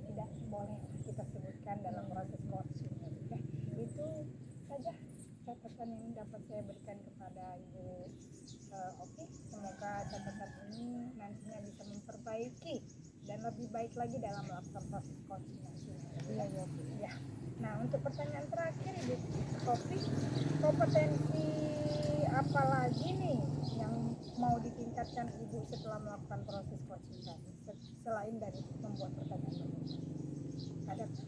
Speaker 2: tidak boleh kita sebutkan dalam proses coaching ya Bu ya. Itu saja catatan yang dapat saya berikan kepada Ibu Opi. Semoga catatan ini nantinya bisa memperbaiki dan lebih baik lagi dalam melakukan proses coaching nantinya.
Speaker 4: Iya ya Bu.
Speaker 2: Ya. Nah, untuk pertanyaan terakhir Ibu Opi, kompetensi apa lagi nih yang mau ditingkatkan Ibu setelah melakukan proses coaching tadi selain dari membuat pertanyaan? Adakah?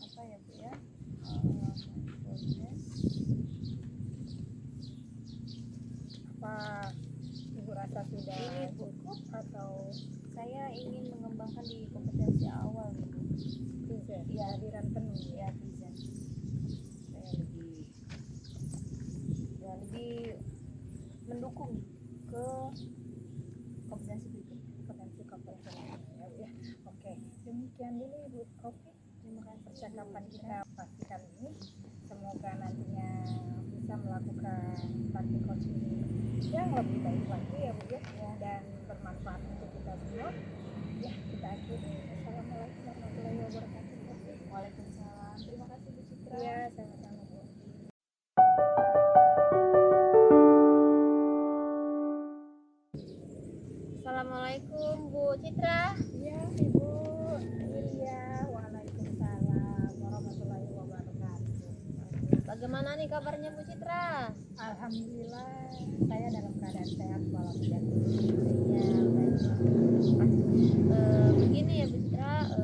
Speaker 4: Apa ya Bu ya? Mindfulness.
Speaker 2: Apa Ibu rasa sudah
Speaker 4: Ini, Bu.
Speaker 2: cukup atau
Speaker 4: Saya ingin mengembangkan di kompetensi awal nih Bu.
Speaker 2: present,
Speaker 4: Iya.
Speaker 2: kehadiran penuh
Speaker 4: Ya present. Saya lebih mendukung ke kompetensi berikutnya.
Speaker 2: kompetensi ya Bu ya. Oke, demikian dulu Ibu Opi.
Speaker 4: Terima kasih
Speaker 2: Percakapan kita pasti kali ini, semoga nantinya bisa melakukan praktik coaching yang lebih baik lagi ya Bu ya, dan bermanfaat untuk kita semua ya. Kita akhiri, assalamualaikum warahmatullahi wabarakatuh.
Speaker 4: Waalaikumsalam. Terima kasih Bu Citra.
Speaker 2: Ya, sama-sama Bu.
Speaker 3: Bagaimana nih kabarnya Bu Citra?
Speaker 2: Alhamdulillah saya dalam keadaan sehat walafiat.
Speaker 3: Ya, baik. Begini ya Bu Citra,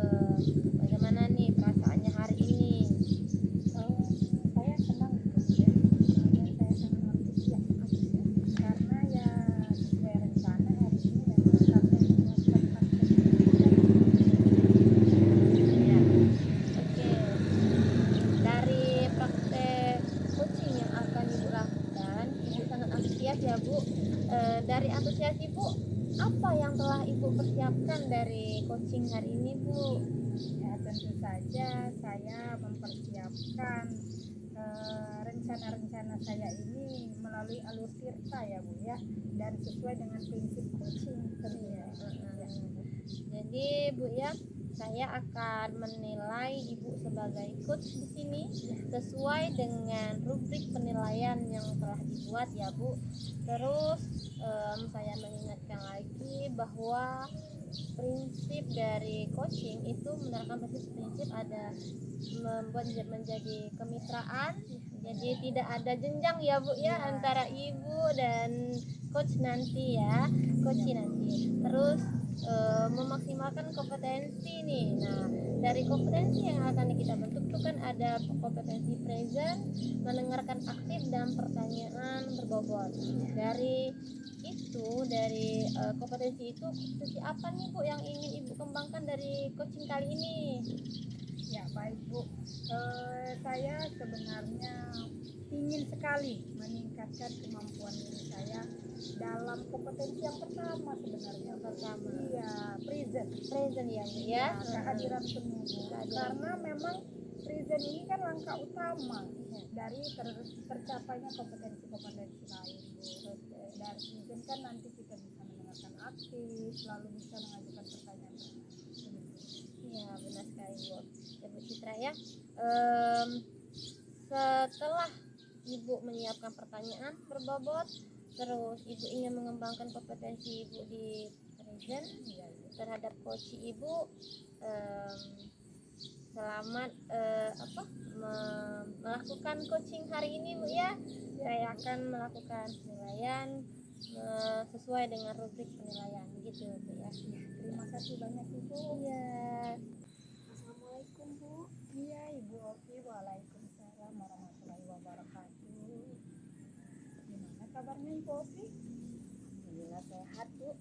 Speaker 3: bagaimana nih perasaannya hari ini?
Speaker 2: Saya senang gitu ya, dan saya sangat antusias karena ya sesuai rencana hari ini memang kami melakukan praktek.
Speaker 3: Ya, oke. Dari praktek coaching yang akan Ibu lakukan, Ibu sangat antusias ya Bu. Dari antusias Ibu, apa yang telah Ibu persiapkan dari coaching hari ini Bu?
Speaker 2: Ya tentu saja saya mempersiapkan rencana-rencana saya ini melalui alur tirta ya Bu ya, dan sesuai dengan prinsip coaching tentunya. Ya.
Speaker 3: Jadi Bu ya, saya akan menilai Ibu sebagai coach di sini sesuai dengan rubrik penilaian yang telah dibuat ya Bu. Terus saya mengingatkan lagi bahwa prinsip dari coaching itu menerapkan prinsip ada membuat menjadi kemitraan. Jadi tidak ada jenjang ya Bu ya, antara ibu dan coach nanti ya, coach nanti. Terus memaksimalkan kompetensi nih. Nah, dari kompetensi yang akan kita bentuk itu kan ada kompetensi present, mendengarkan aktif, dan pertanyaan berbobot. Dari kompetensi itu, kompetensi apa nih Bu yang ingin Ibu kembangkan dari coaching kali ini?
Speaker 2: Ya baik Bu, saya sebenarnya ingin sekali meningkatkan kemampuan diri saya dalam kompetensi yang pertama sebenarnya.
Speaker 3: Yang pertama,
Speaker 2: Iya, present
Speaker 3: ya Bu ya.
Speaker 2: ya, kehadiran penuh Bu.
Speaker 3: Kehadiran
Speaker 2: Karena memang present ini kan langkah utama dari tercapainya kompetensi-kompetensi lain Bu. Dari present kan nanti kita bisa mendengarkan aktif, lalu bisa mengajukan pertanyaan.
Speaker 3: Iya, benar sekali Bu. Ya, Bu Citra ya. Setelah Ibu menyiapkan pertanyaan berbobot, terus Ibu ingin mengembangkan kompetensi Ibu di present terhadap coach Ibu, selamat melakukan coaching hari ini Bu ya. Saya akan melakukan penilaian sesuai dengan rubrik penilaian gitu Bu ya.
Speaker 2: Terima kasih banyak Ibu.
Speaker 3: Iya.
Speaker 2: Assalamualaikum Bu. Iya Ibu Oki. Waalaikumsalam warahmatullahi wabarakatuh. Gimana kabarnya Ibu Oki?
Speaker 4: Alhamdulillah sehat Bu.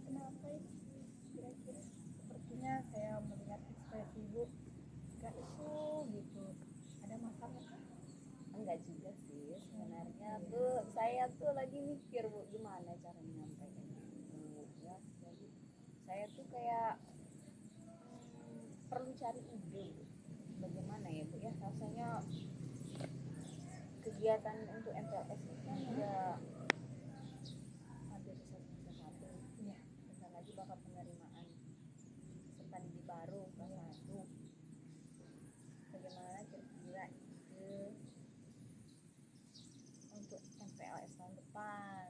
Speaker 2: Kenapa ini? Kira-kira sepertinya saya melihat ekspresi Ibu gak isu gitu. Ada masalah kan?
Speaker 4: Enggak juga sih sebenarnya tuh, saya tuh lagi mikir Bu gimana cara menyampaikan itu ya. Jadi saya tuh kayak perlu cari ide Bu. Bagaimana ya Bu ya, rasanya kegiatan untuk MPLS itu kan udah hampir satu.
Speaker 2: Iya.
Speaker 4: Bentar lagi bakal penerimaan peserta didik baru kelas 1. Bagaimana kira-kira ide untuk MPLS tahun depan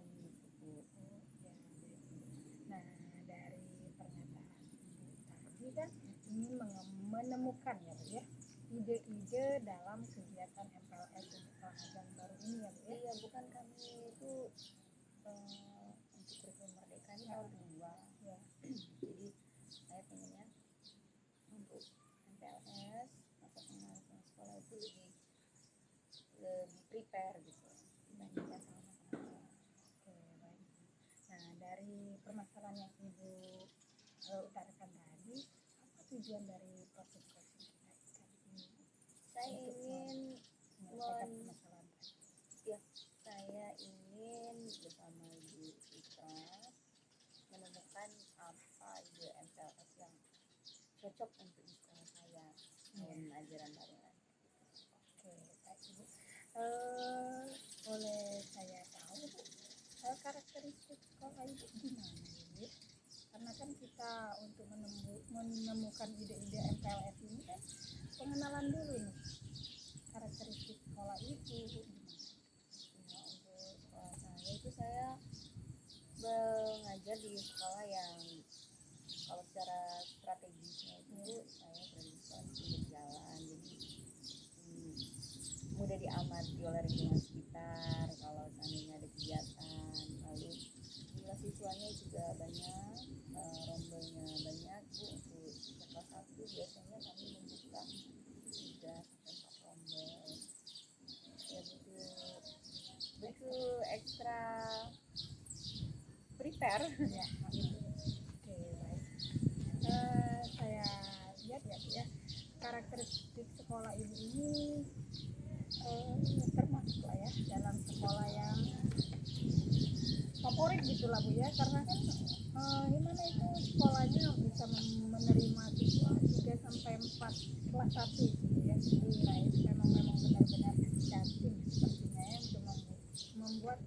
Speaker 4: gitu Bu.
Speaker 2: Nah, dari pernyataan Ibu tadi kan ingin menemukan ya Bu ya, ide-ide dalam kegiatan MPLS untuk tahun baru ini ya Bu ya.
Speaker 4: Iya, bukan kami itu untuk kurikulum merdeka ini tahun 2
Speaker 2: Ya.
Speaker 4: jadi saya pengennya untuk MPLS masa pengawasan sekolah itu lebih prepare gitu dibandingkan sama masa-masa.
Speaker 2: Oke, baik. Nah, dari permasalahan yang Ibu utarakan tadi, apa tujuan dari proses coaching kita kali ini?
Speaker 4: Saya ingin
Speaker 2: Menyelesaikan permasalahan tadi.
Speaker 4: ya, saya ingin bersama Ibu Citra menemukan apa ide MPLS yang cocok untuk di sekolah saya tahun ajaran baru nanti.
Speaker 2: Oke, baik Ibu. Boleh saya tahu Bu, karakteristik sekolah Ibu gimana Ibu? Karena kan kita untuk menemukan ide-ide MPLS ini kan pengenalan dulu nih karakteristik sekolah itu gimana?
Speaker 4: Nah, untuk sekolah saya itu saya mengajar di sekolah yang kalau secara strategisnya itu saya berjalan, jadi diamati oleh lingkungan sekitar kalau seandainya ada kegiatan. Lalu jumlah siswanya juga banyak, rombelnya banyak Bu. Untuk kelas 1 biasanya kami membuka 3 sampai 4 rombel ya, butuh ekstra prepare.
Speaker 2: Ya, oke, baik. Saya lihat ya Bu ya, karakteristik sekolah ibu ini termasuk lah ya dalam sekolah yang favorit gitulah Bu ya, karena kan gimana itu sekolahnya bisa menerima siswa 3 sampai 4 kelas 1 gitu ya. Nah itu memang benar-benar inisiatif sepertinya ya untuk membuat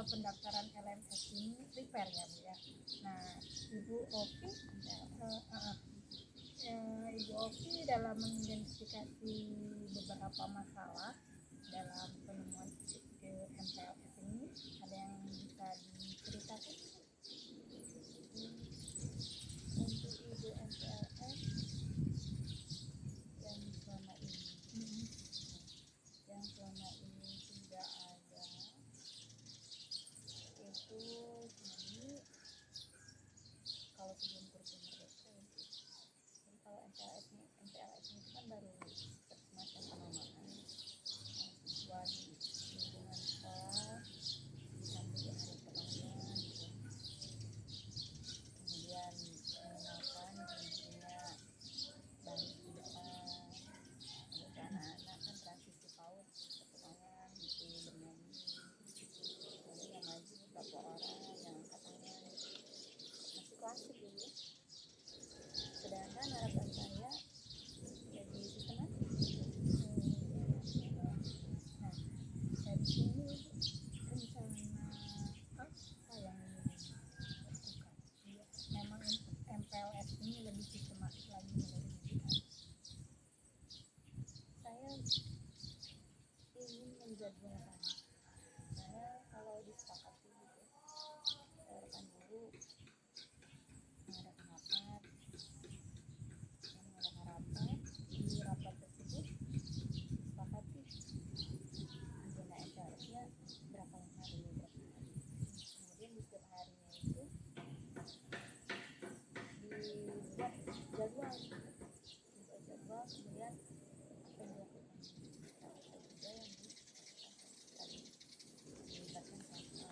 Speaker 2: pendaftaran LMS ini prepare ya Bu ya. Nah Ibu Oki Ibu Oki dalam mengidentifikasi beberapa masalah dalam penemuan ke MPLS ini, ada yang bisa diceritakan?
Speaker 4: Untuk ibu MPLS yang selama ini tidak ada, itu ini kalau sebelum kurikulum merdeka ya. Jadi kalau MPLS ini kan baru semacam penamaan siswa di lingkungan sekolah sampai di hari pertama gitu. Kemudian mengenalkan dirinya dari depan, terus anak-anak kan transisi PAUD pertengahan gitu bernyanyi. Lalu yang maju beberapa orang yang angkat tangan, masih klasik dulu ya. Sedangkan harapan saya jadi sistematis.
Speaker 2: Nah dari sini rencana apa yang ingin dilakukan? Ya, memang MPLS ini lebih sistematis lagi menurut Ibu.
Speaker 4: Saya ingin menjadwalkan. Saya kalau disepakati gitu, rekan guru mengadakan rapat, di rapat tersebut disepakati agenda MPLS-nya berapa hari. Kemudian di setiap harinya itu dibuat jadwal, kemudian apa yang dilakukan apa juga yang dilibatkan sama.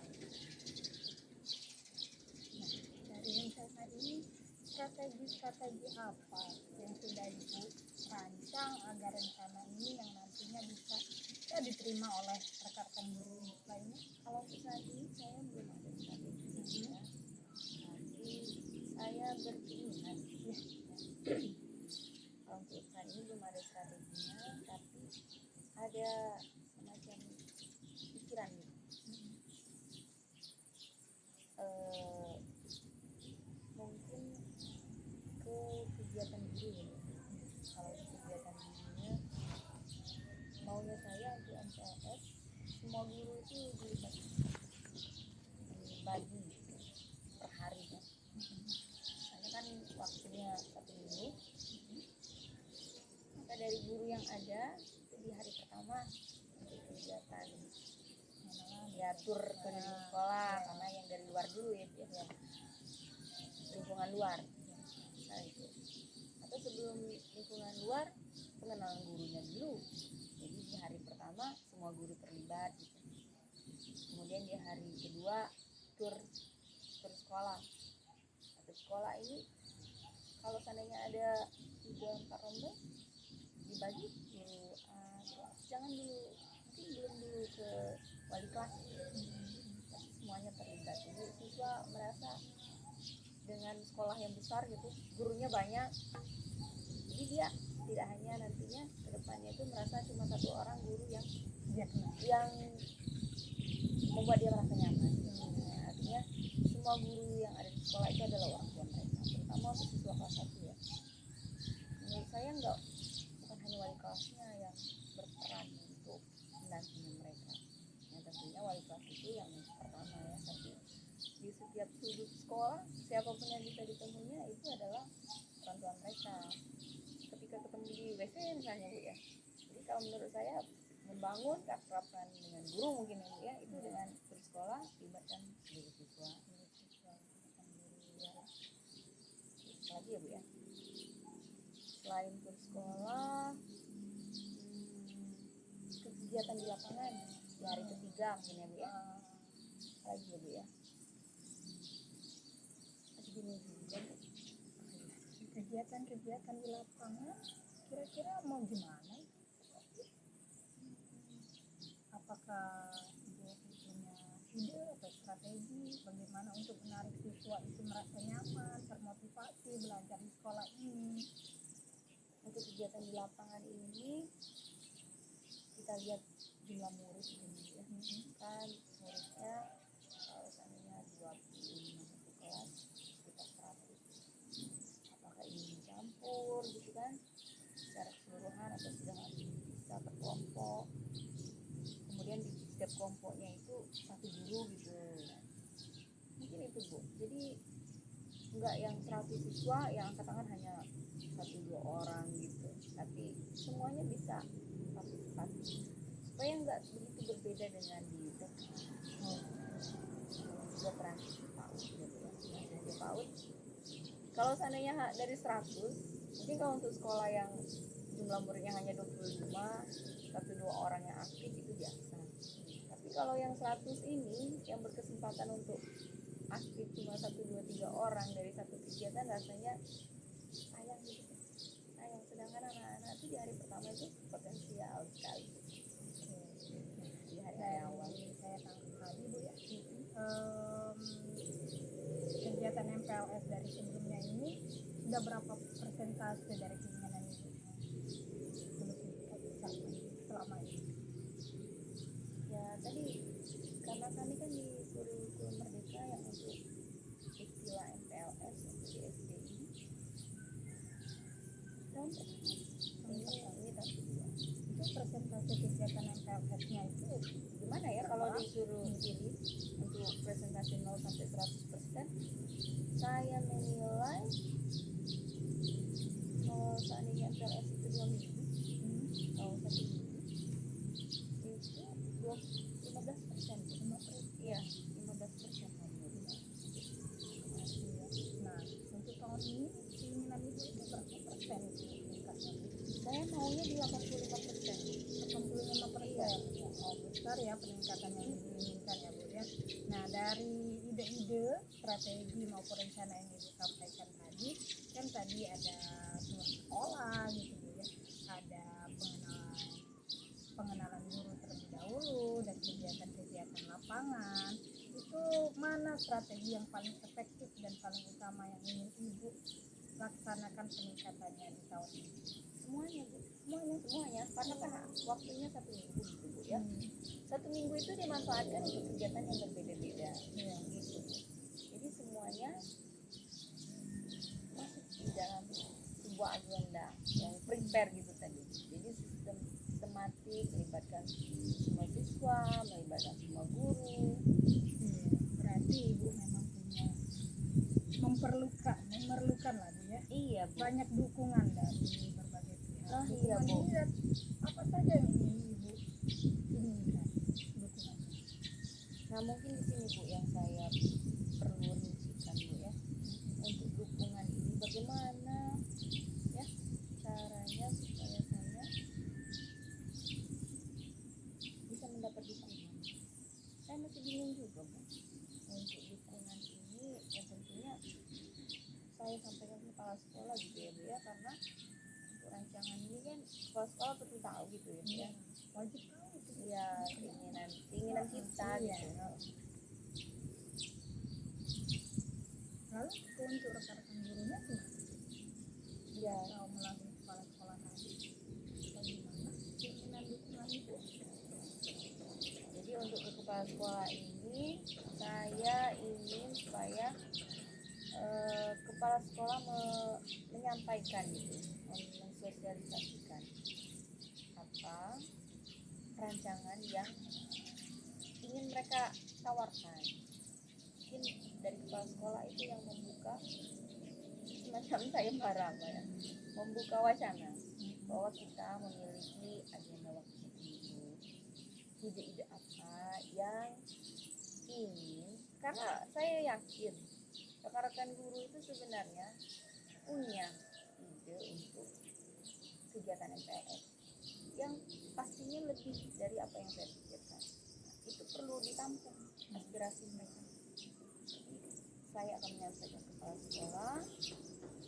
Speaker 2: Dari rencana ini strategi apa yang sudah Ibu rancang agar rencana ini yang nantinya bisa ya diterima oleh rekan-rekan guru lainnya?
Speaker 4: Kalau untuk saat ini saya belum ada strateginya, tapi saya berkeinginan ya. Kalau untuk saat ini belum ada strateginya, tapi ada semacam pikiran gitu. Mungkin ke kegiatan guru ya. Kalau di kegiatan gurunya maunya saya untuk MPLS semua guru itu dibagi per hari ya. Karena kan waktunya 1 minggu, maka dari guru yang ada itu di hari pertama untuk kegiatan diatur ke sekolah, karena yang dari luar dulu ya, lingkungan luar. Nah itu, atau sebelum lingkungan luar pengenalan gurunya dulu. Jadi di hari pertama semua guru terlibat gitu. Kemudian di hari kedua tur sekolah. Tur sekolah ini kalau seandainya ada 3-4 rombel dibagi guru jangan dulu, mungkin belum dulu ke wali kelas, semuanya terlibat. Jadi siswa merasa dengan sekolah yang besar gitu, gurunya banyak, jadi dia tidak hanya nantinya ke depannya itu merasa cuma 1 orang guru yang membuat dia merasa nyaman. Artinya semua guru yang ada di sekolah itu adalah orang tua mereka, terutama untuk siswa kelas 1 ya. Menurut saya bukan hanya wali kelasnya yang berperan untuk mendampingi mereka, yang tentunya wali kelas itu yang pertama ya, tapi di setiap sudut sekolah siapapun yang bisa ditemuinya itu adalah orang tua mereka. Ketika ketemu di WC misalnya Bu ya, jadi kalau menurut saya membangun keakraban dengan guru mungkin ya Bu ya, itu dengan bersekolah libatkan seluruh siswa. Ya. Lagi ya Bu ya, selain bersekolah, kegiatan di lapangan di hari ketiga mungkin ya Bu ya. Lagi ya Bu ya, masih bingung juga Bu.
Speaker 2: Kegiatan-kegiatan di lapangan kira-kira mau gimana? Apakah Ibu punya ide atau strategi bagaimana untuk menarik siswa itu merasa nyaman, termotivasi belajar di sekolah ini?
Speaker 4: Untuk kegiatan di lapangan ini kita lihat jumlah murid ini ya, kan muridnya kalau seandainya 25 satu kelas sekitar 100, apakah ini dicampur gitu kan secara keseluruhan atau sudah bisa per kelompok, kemudian di setiap kelompoknya itu satu guru gitu. Nah, mungkin itu Bu, jadi enggak yang 100 siswa yang angkat tangan hanya 1-2 orang gitu, tapi semuanya bisa partisipasi supaya enggak begitu berbeda dengan di TK. Juga peran PAUD gitu ya. Nah, di PAUD kalau seandainya dari 100, mungkin kalau untuk sekolah yang jumlah muridnya hanya 25, 1-2 orang yang aktif itu biasa. Tapi kalau yang 100 ini yang berkesempatan untuk aktif cuma 1-2-3 orang dari satu kegiatan, rasanya sayang gitu. Sayang, sedangkan anak-anak itu di hari pertama itu potensial sekali. Di hari awal
Speaker 2: Saya tangkap tadi Bu ya, kegiatan MPLS dari sebelumnya ini sudah berapa persentase dari keinginan Ibu belum tercapai selama ini?
Speaker 4: ya tadi karena kami kan di kurikulum merdeka yang untuk istilah MPLS untuk di SD ini tahun pertama ini tahun kedua.
Speaker 2: Itu persentase kegiatan MPLS-nya itu
Speaker 4: Gimana ya kalau disuruh pilih untuk presentasi 0 sampai 100%, saya menilai kalau seandainya MPLS itu 2 minggu, kalau 1 minggu itu 15%. Iya, 15%.
Speaker 2: nah untuk tahun ini keinginan Ibu itu berapa persen meningkatnya?
Speaker 4: Saya maunya di 85%.
Speaker 2: 85%. Oh, besar ya peningkatan yang diinginkan ya Bu ya. Nah dari ide-ide, strategi maupun rencana yang Ibu sampaikan tadi, kan tadi ada tour sekolah gitu Bu ya, ada pengenalan guru terlebih dahulu dan kegiatan-kegiatan lapangan. Itu mana strategi yang paling efektif dan paling utama yang ingin Ibu laksanakan peningkatannya di tahun ini?
Speaker 4: Semuanya Bu, semuanya karena kan waktunya 1 minggu gitu Bu ya. 1 minggu itu dimanfaatkan untuk kegiatan yang berbeda-beda
Speaker 2: Ya.
Speaker 4: gitu. Jadi semuanya masuk di dalam sebuah agenda yang prepare gitu tadi. Jadi sistematik, melibatkan semua siswa, melibatkan semua guru.
Speaker 2: Berarti Ibu memang punya memerlukan lah Bu ya,
Speaker 4: Iya Bu.
Speaker 2: banyak dukungan dari berbagai pihak.
Speaker 4: Ah, iya,
Speaker 2: Dukungan
Speaker 4: Bu.
Speaker 2: ini apa saja yang ingin Ibu inginkan dukungannya?
Speaker 4: Nah mungkin di sini Bu yang saya perlu rincikan Bu ya, untuk dukungan ini bagaimana ya caranya supaya saya bisa mendapat dukungan. Saya masih bingung juga Bu untuk dukungan ini, yang tentunya saya sampaikan ke kepala sekolah gitu ya Bu ya, karena untuk rancangan ini kan kepala sekolah perlu tahu gitu ya Bu ya.
Speaker 2: Wajib tahu itu.
Speaker 4: Ya keinginan kita
Speaker 2: Iya.
Speaker 4: gitu.
Speaker 2: Lalu untuk rekan-rekan gurunya gimana?
Speaker 4: Ya
Speaker 2: Kalau melalui kepala sekolah tadi, bagaimana keinginan dukungan itu?
Speaker 4: jadi untuk ke kepala sekolah ini saya ingin supaya kepala sekolah menyampaikan gitu, mensosialisasikan apa rancangan yang ingin mereka tawarkan. Mungkin dari kepala sekolah itu yang membuka semacam sayembara ya, membuka wacana bahwa kita memiliki agenda waktu 1 minggu ide-ide apa yang ingin, karena saya yakin rekan-rekan guru itu sebenarnya punya ide untuk kegiatan MPLS yang pastinya lebih dari apa yang saya pikirkan. Itu perlu ditampung aspirasi mereka. Jadi saya akan menyampaikan ke kepala sekolah,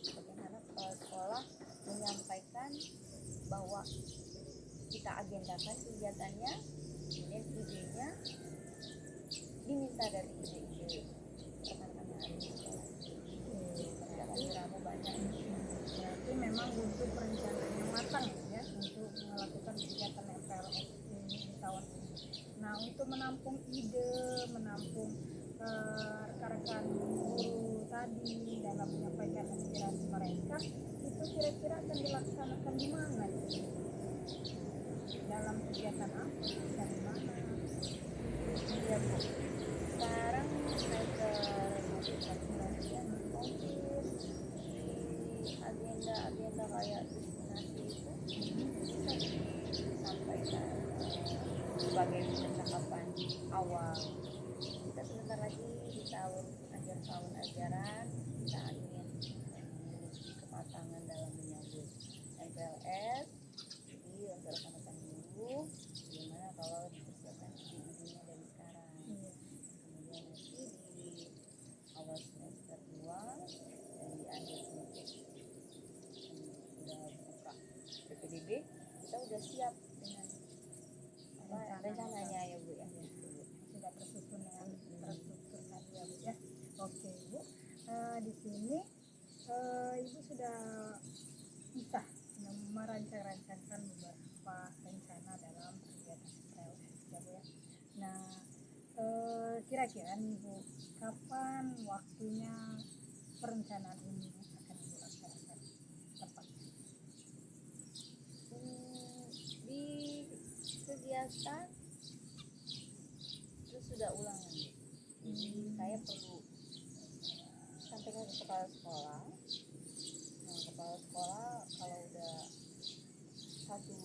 Speaker 4: bagaimana kepala sekolah menyampaikan bahwa kita agendakan kegiatannya, kemudian idenya diminta dari ide-ide rekan-rekan yang ada di sekolah. Ternyata ramu banyak.
Speaker 2: Berarti memang butuh perencanaan yang matang ya untuk melakukan kegiatan MPLS di tahun ini. Nah, untuk menampung ide, menampung rekan-rekan guru tadi dalam menyampaikan aspirasi mereka, itu kira-kira akan dilaksanakan di mana? Dalam kegiatan apa dan di mana?
Speaker 4: Iya Bu, sekarang saya ke rekomendasinya mungkin di agenda kayak destinasi itu bisa disampaikan sebagai percakapan awal. Kita sebentar lagi di akhir tahun ajaran, kita ingin memiliki kematangan dalam menyambut MPLS. Jadi untuk rekan-rekan guru, gimana kalau dipersiapkan ide-idenya dari sekarang. Kemudian nanti di awal semester 2 dan di akhir semester sudah buka PPDB, kita udah siap dengan rencananya ya Bu ya.
Speaker 2: Sudah tersusun dengan terstruktur tadi ya Bu ya. Oke Bu, di sini Ibu sudah bisa merancang-rancangkan beberapa rencana dalam kegiatan MPLS ya Bu ya. Nah, kira-kira nih Bu, kapan waktunya perencanaan ini akan Ibu laksanakan tepat?
Speaker 4: Di kegiatan itu sudah ulangan. Jadi saya perlu sampaikan ke kepala sekolah. Nah, kepala sekolah kalau udah satu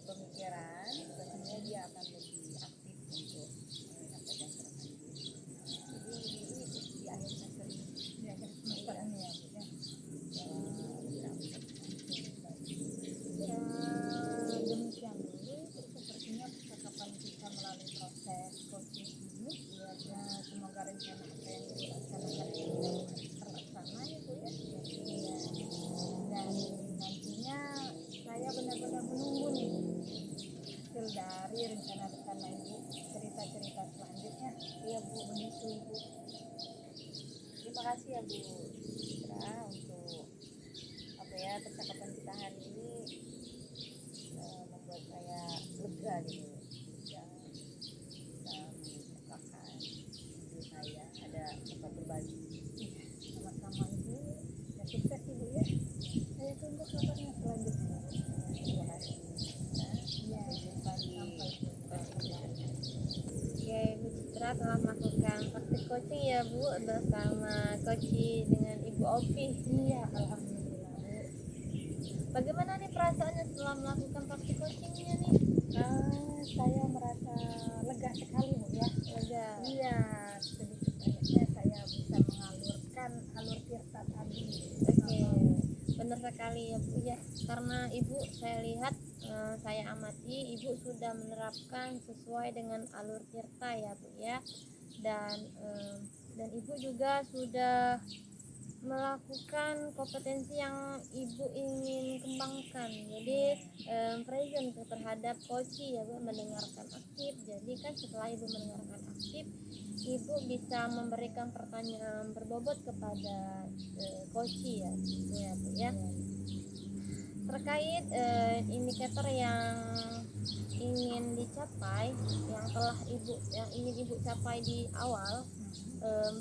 Speaker 4: pemikiran, biasanya dia akan lebih aktif untuk menyampaikan ke rekan guru. Jadi ini di akhir semester ini.
Speaker 2: Di akhir semester ini ya Bu ya. Demikian dulu sepertinya percakapan kita melalui proses coaching ini ya, semoga rencana apa yang dilaksanakan ini dapat terlaksana ya Bu ya. Ya. Dan nantinya saya benar-benar menunggu nih hasil dari rencana-rencana Ibu, cerita-cerita selanjutnya.
Speaker 4: Iya Bu, begitu Ibu. Terima kasih ya Bu Citra untuk percakapan kita hari ini membuat saya lega gitu ya, bisa mengungkapkan ide saya, ada tempat berbagi.
Speaker 2: Sama-sama Ibu, ya sukses Ibu ya. Saya tunggu kabarnya selanjutnya.
Speaker 4: Terima kasih.
Speaker 2: Ya, sampai jumpa.
Speaker 3: Oke, Bu Citra telah melakukan praktik coaching ya Bu bersama coaching dengan Ibu Opi.
Speaker 2: Iya, alhamdulillah Bu.
Speaker 3: Bagaimana nih perasaannya setelah melakukan praktik coachingnya nih?
Speaker 2: Saya merasa lega sekali Bu ya.
Speaker 3: Lega.
Speaker 2: Iya, sedikit banyaknya saya bisa mengalurkan alur tirta tadi.
Speaker 3: Oke, benar sekali ya Bu ya. Karena Ibu saya lihat, saya amati Ibu sudah menerapkan sesuai dengan alur tirta ya Bu ya. Dan Ibu juga sudah melakukan kompetensi yang Ibu ingin kembangkan. Jadi present terhadap coaching ya Bu, mendengarkan aktif. Jadi kan setelah Ibu mendengarkan aktif, Ibu bisa memberikan pertanyaan berbobot kepada coaching ya, gitu ya Bu ya. Terkait indikator yang ingin dicapai, yang ingin Ibu capai di awal,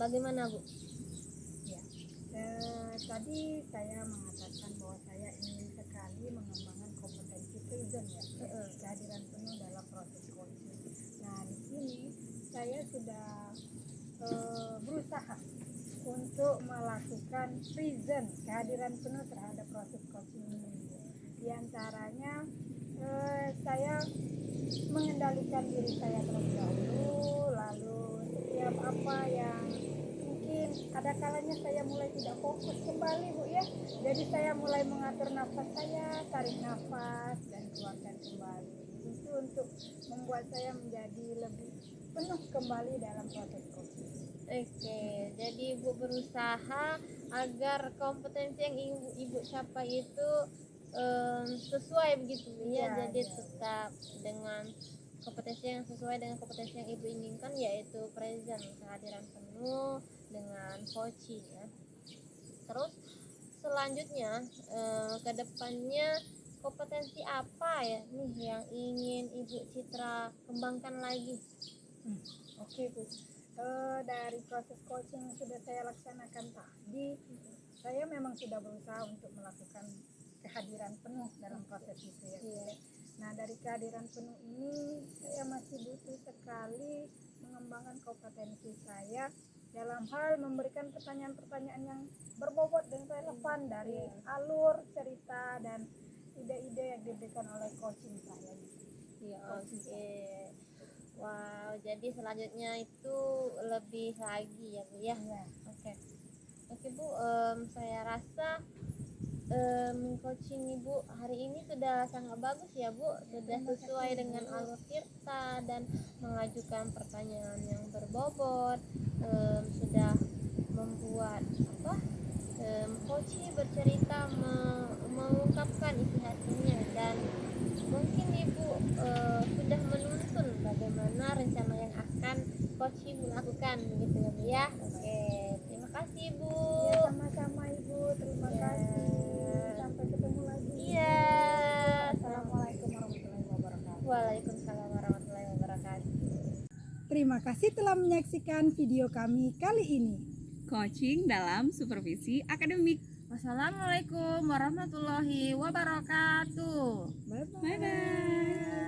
Speaker 3: bagaimana Bu?
Speaker 2: Ya. Tadi saya mengatakan bahwa saya ingin sekali mengembangkan kompetensi present ya, kehadiran penuh dalam proses coaching. Nah, di sini saya sudah berusaha untuk melakukan present, kehadiran penuh terhadap proses coaching ini. Di antaranya Saya mengendalikan diri saya terlebih dahulu, lalu setiap apa yang mungkin ada kalanya saya mulai tidak fokus kembali Bu ya. Jadi saya mulai mengatur nafas saya, tarik nafas dan keluarkan kembali. Itu untuk membuat saya menjadi lebih penuh kembali dalam proses coaching.
Speaker 3: Oke, jadi Ibu berusaha agar kompetensi yang Ibu capai itu sesuai begitu Bu, ya.
Speaker 2: Iya,
Speaker 3: Jadi
Speaker 2: iya.
Speaker 3: tetap dengan kompetensi yang sesuai dengan kompetensi yang Ibu inginkan, yaitu present, kehadiran penuh dengan coaching ya. Terus selanjutnya ke depannya kompetensi apa ya nih yang ingin Ibu Citra kembangkan lagi?
Speaker 2: Oke Bu, dari proses coaching yang sudah saya laksanakan tadi, saya memang sudah berusaha untuk melakukan kehadiran penuh dalam proses itu ya.
Speaker 3: Iya.
Speaker 2: Nah dari kehadiran penuh ini saya masih butuh sekali mengembangkan kompetensi saya dalam hal memberikan pertanyaan-pertanyaan yang berbobot dan relevan dari alur cerita dan ide-ide yang diberikan oleh coaching saya.
Speaker 3: Iya, oke. Wow, jadi selanjutnya itu lebih lagi ya Bu ya.
Speaker 2: Iya.
Speaker 3: Oke. Oke Bu, saya rasa coaching Ibu hari ini sudah sangat bagus ya Bu, sudah sesuai dengan alur cerita dan mengajukan pertanyaan yang berbobot, sudah membuat apa? Coaching bercerita mengungkapkan isi hatinya, dan mungkin Ibu sudah menuntun bagaimana rencana yang akan coaching lakukan gitu ya Bu ya. Oke, terima kasih Bu.
Speaker 2: Ya, sama-sama Ibu, terima kasih. Sampai ketemu lagi.
Speaker 3: Iya.
Speaker 2: Assalamualaikum warahmatullahi wabarakatuh.
Speaker 3: Waalaikumsalam warahmatullahi wabarakatuh.
Speaker 2: Terima kasih telah menyaksikan video kami kali ini.
Speaker 1: Coaching dalam supervisi akademik.
Speaker 4: Wassalamualaikum warahmatullahi wabarakatuh.
Speaker 2: Bye-bye.
Speaker 1: Bye bye.